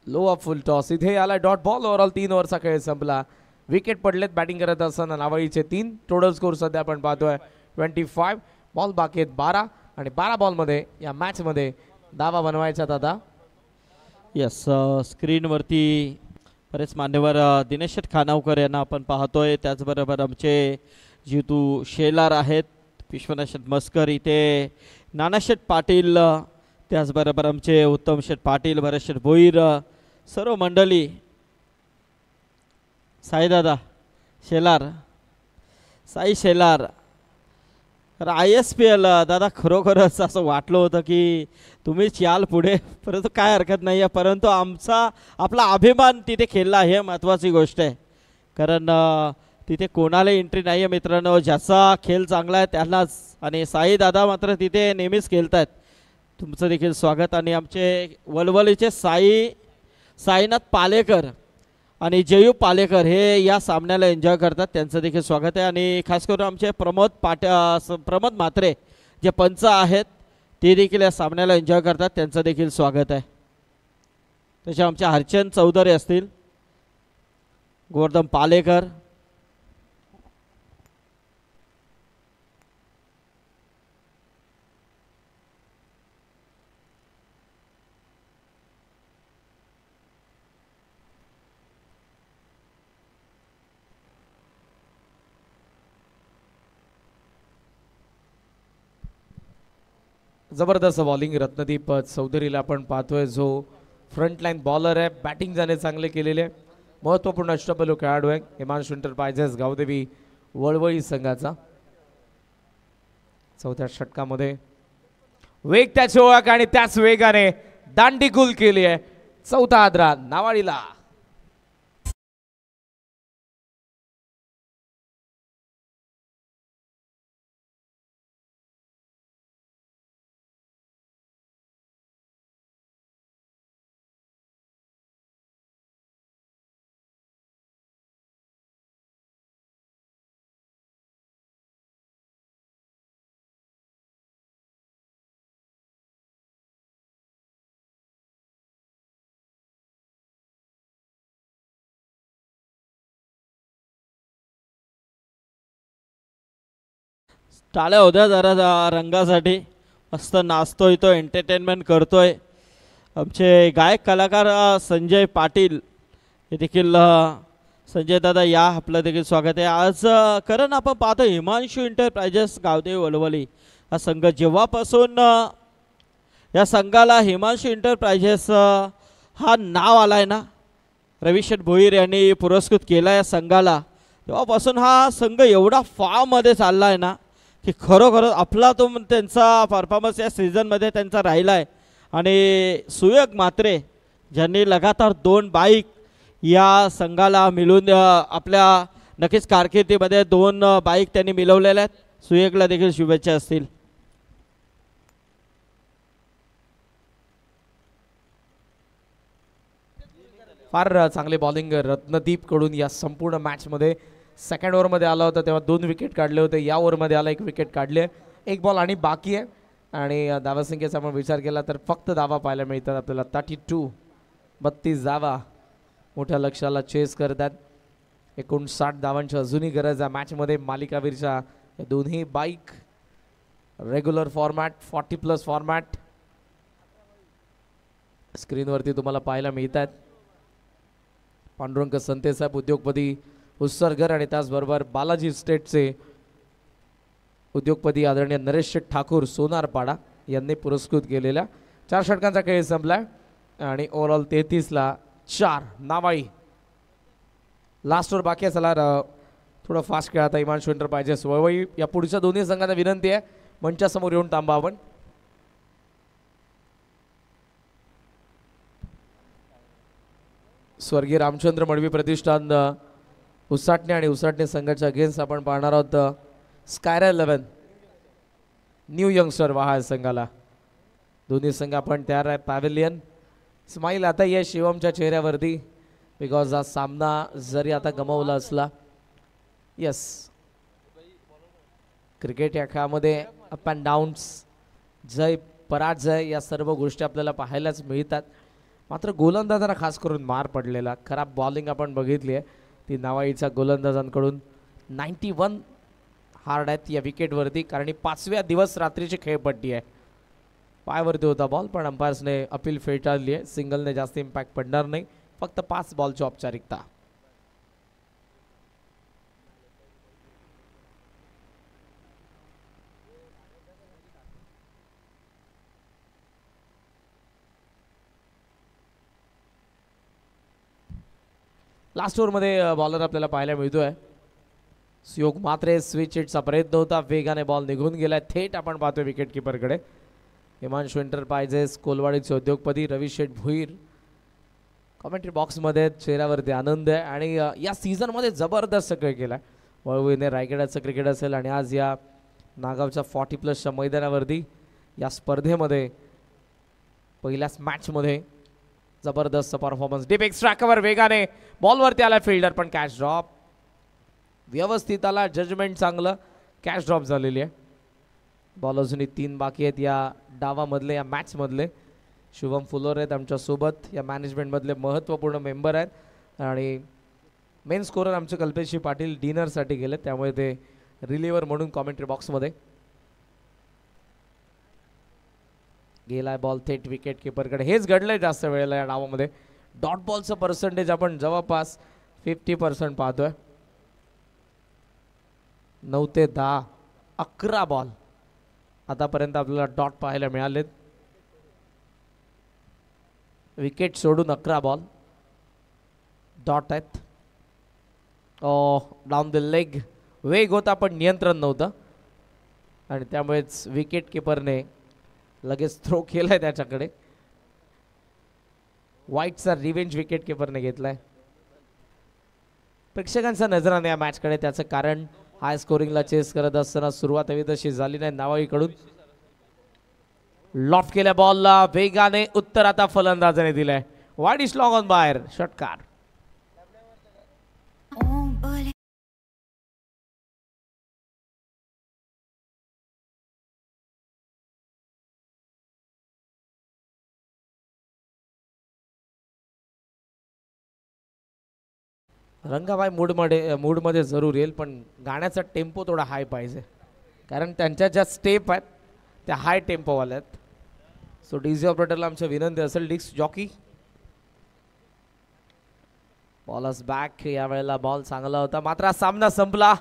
लो ऑफ फुल टॉस, इथे आला डॉट बॉल. ओव्हरऑल 3 ओव्हरचा खेळ संपला. विकेट पडलेत बॅटिंग करत असताना नावाळीचे 3. टोटल स्कोर सध्या आपण पाहतोय 25. बॉल बाकी आहेत 12 आणि 12 बॉलमध्ये या मॅचमध्ये धावा बनवायच्यात आता. यस, स्क्रीनवरती बरेच मान्यवर दिनेशशेठ खानावकर यांना आपण पाहतोय. त्याचबरोबर आमचे जितू शेलार आहेत, विश्वनाथशेठ मस्कर, इथे नानाशेठ पाटील, त्याचबरोबर आमचे उत्तमशेठ पाटील, भरतशेठ भोईर, सर्व मंडळी, साईदादा शेलार, साई शेलार. तर ISPL दादा खरोखरच असं वाटलं होतं की तुम्हीच याल पुढे, परंतु काय हरकत नाही आहे. परंतु आपला अभिमान तिथे खेळला हे महत्त्वाची गोष्ट आहे. कारण तिथे कोणाला एंट्री नाही आहे मित्रांनो. ज्याचा खेळ चांगला आहे त्यालाच. आणि साई दादा मात्र तिथे नेहमीच खेळत आहेत. तुमचं देखील स्वागत. आणि आमचे वलवलीचे साईनाथ पालेकर आणि जयू पालेकर हे या सामन्याला एन्जॉय करतात, त्यांचं देखील स्वागत आहे. आणि खास करून आमचे प्रमोद म्हात्रे जे पंच आहेत ते देखील या सामन्याला एन्जॉय करतात, त्यांचं देखील स्वागत आहे. तसे आमचे हरचंद चौधरी असतील, गोवर्धन पालेकर, जबरदस्त बॉलिंग रत्नदीप चौधरीला आपण पाहतोय, जो फ्रंटलाईन बॉलर आहे. बॅटिंग जाणे चांगले केलेले, महत्त्वपूर्ण अष्टपैलू खेळाडू आहे. हिमांशू एंटरप्राइजेस गावदेवी वळवळी संघाचा. 4थ्या षटकामध्ये वेग त्याची ओळख आणि त्याच वेगाने दांडी गुल केली आहे. 4था आद्रा नावाडीला. टाळ्या होत्या जरा रंगासाठी. मस्त नाचतोय तो, एंटरटेनमेंट करतोय. आमचे गायक कलाकार संजय पाटील हे देखील, संजय दादा या, आपलं देखील स्वागत आहे. आज कारण आपण पाहतो हिमांशू एंटरप्राइजेस गावदेवी वलवली हा संघ जेव्हापासून या संघाला हिमांशू एंटरप्राइजेस हा नाव आला आहे ना, रविशेठ भोईर यांनी पुरस्कृत केला या संघाला, तेव्हापासून हा संघ एवढा फॉर्ममध्ये चालला आहे ना की खरोखरच आपला तो त्यांचा परफॉर्मन्स या सीझनमध्ये त्यांचा राहिला आहे. आणि सुयोग म्हात्रे ज्यांनी लगातार 2 बाईक या संघाला मिळून आपल्या नक्कीच कारकिर्दीमध्ये 2 बाईक त्यांनी मिळवलेल्या आहेत. सुयोगला देखील शुभेच्छा असतील. फार चांगले बॉलिंग रत्नदीप कडून या संपूर्ण मॅचमध्ये सेकंड ओव्हरमध्ये आला होता तेव्हा 2 विकेट काढले होते. या ओव्हरमध्ये आला 1 विकेट काढली आहे. 1 बॉल आणि बाकी आहे आणि धावासंख्येचा आपण विचार केला तर फक्त धावा पाहायला मिळतात आपल्याला 32 धावा मोठ्या लक्ष्याला चेस करतात. 59 धावांची अजूनही गरज आहे मॅचमध्ये. मालिकावीरच्या या दोन्ही बाईक रेग्युलर फॉर्मॅट 40+ फॉर्मॅट स्क्रीनवरती तुम्हाला पाहायला मिळतात. पांडुरंग संतेसाहेब उद्योगपती उत्सर्गर आणि त्याचबरोबर बालाजी स्टेटचे उद्योगपती आदरणीय नरेश ठाकूर सोनारपाडा यांनी पुरस्कृत केलेल्या 4 षटकांचा खेळ संपलाय आणि ओव्हरऑल 33ला 4. नावाई लास्ट ओव्हर बाकी आहे. चला थोडं फास्ट खेळा आता. हिमांशू एंटरप्राइजेस वळवई या पुढच्या दोन्ही संघांना विनंती आहे मंचासमोर येऊन थांबा आपण. स्वर्गीय रामचंद्र मडवी प्रतिष्ठान उसाटणे आणि उसाटणे संघाच्या अगेन्स्ट आपण पाहणार आहोत स्कायरा 11 न्यू यंगस्टर वहाळ संघाला. दोन्ही संघ आपण तयार आहे. पॅव्हिलियन स्माईल आता या शिवमच्या चेहऱ्यावरती बिकॉज हा सामना जरी आता गमावला असला. यस क्रिकेट या खेळामध्ये अप अँड डाऊन्स जय पराजय या सर्व गोष्टी आपल्याला पाहायलाच मिळतात. मात्र गोलंदाजांना खास करून मार पडलेला खराब बॉलिंग आपण बघितली आहे ती नावाईच्या गोलंदाजांकडून. 91 हार्ड आहेत या विकेटवरती कारण 5व्या दिवस रात्रीची खेळपट्टी आहे. पायावरती होता बॉल पण अंपायर्सने अपील फेटाळली आहे. सिंगलने जास्त इम्पॅक्ट पडणार नाही. फक्त 5 बॉलची औपचारिकता. लास्ट ओव्हरमध्ये बॉलर आपल्याला पाहायला मिळतोय सुयोग मात्रे. स्विच हिटचा प्रयत्न होता. वेगाने बॉल निघून गेलाय. थेट आपण पाहतोय विकेट किपरकडे. हिमांशू एंटरप्राइजेस कोलवाडीचे उद्योगपती रवी शेठ भुईर कॉमेंट्री बॉक्समध्ये चेहऱ्यावरती आनंद आहे आणि या सीझनमध्ये जबरदस्त खेळ केला. वळवळीने रायगडाचं क्रिकेट असेल आणि आज या नागावच्या 40+च्या मैदानावरती या स्पर्धेमध्ये पहिल्याच मॅचमध्ये जबरदस्त परफॉर्मन्स. डीप एक्स्ट्रा कव्हर वेगाने बॉलवरती आला फिल्डर पण कॅच ड्रॉप. व्यवस्थित आला जजमेंट चांगलं. कॅच ड्रॉप झालेली आहे. बॉल अजूनही 3 बाकी आहेत या डावामधले या मॅचमधले. शुभम फुलोर आहेत आमच्यासोबत या मॅनेजमेंटमधले महत्त्वपूर्ण मेंबर आहेत आणि मेन स्कोरर आमचे कल्पेशजी पाटील डिनरसाठी गेले त्यामुळे ते रिलीवर म्हणून कॉमेंट्री बॉक्समध्ये. गेलाय बॉल थेट विकेट किपरकडे. हेच घडलंय जास्त वेळेला या डावामध्ये. डॉट बॉलचं पर्सेंटेज आपण जवळपास 50% पाहतोय. 9 ते 10 11 बॉल आतापर्यंत आपल्याला डॉट पाहायला मिळालेत. विकेट सोडून 11 बॉल डॉट आहेत. डाऊन द लेग वेग होता पण नियंत्रण नव्हतं आणि त्यामुळेच विकेट किपरने लगेच थ्रो केलाय त्याच्याकडे. व्हाईटचा रिव्हेंज विकेट किपरने घेतलाय. प्रेक्षकांचा नजराने या मॅचकडे. त्याचं कारण हाय स्कोरिंगला चेस करत असताना सुरुवात हवी तशी झाली नाही नावाईकडून. लॉफ्ट केल्या बॉलला वेगाने उत्तर आता फलंदाजाने दिलंय. वाईड इज लॉंग ऑन बाहेर षटकार. रंगाबाई मूडमध्ये जरूर येईल पण गाण्याचा टेम्पो थोडा हाय पाहिजे कारण त्यांच्या ज्या स्टेप आहेत त्या हाय टेम्पोवाल्या आहेत. सो डीजे ऑपरेटरला आमच्या विनंती असेल डिस्क जॉकी. Bowlers back. यावेळेला बॉल चांगला होता मात्र सामना संपला.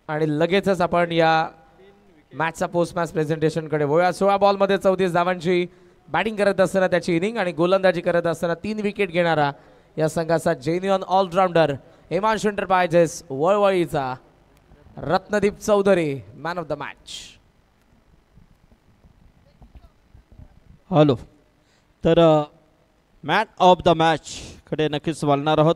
आणि लगेचच आपण या मॅचचा पोस्ट मॅच प्रेझेंटेशनकडे वळूया. 16 बॉलमध्ये 34 धावांची बॅटिंग करत असताना त्याची इनिंग आणि गोलंदाजी करत असताना 3 विकेट घेणारा या संघाचा जेन्युअन ऑलराऊंडर हिमांशू एंटरप्राइजेस वळवळीचा Ratnadeep Chaudhari man of the match. Hello तर मॅन ऑफ द मॅच कडे नक्कीच वळणार आहोत.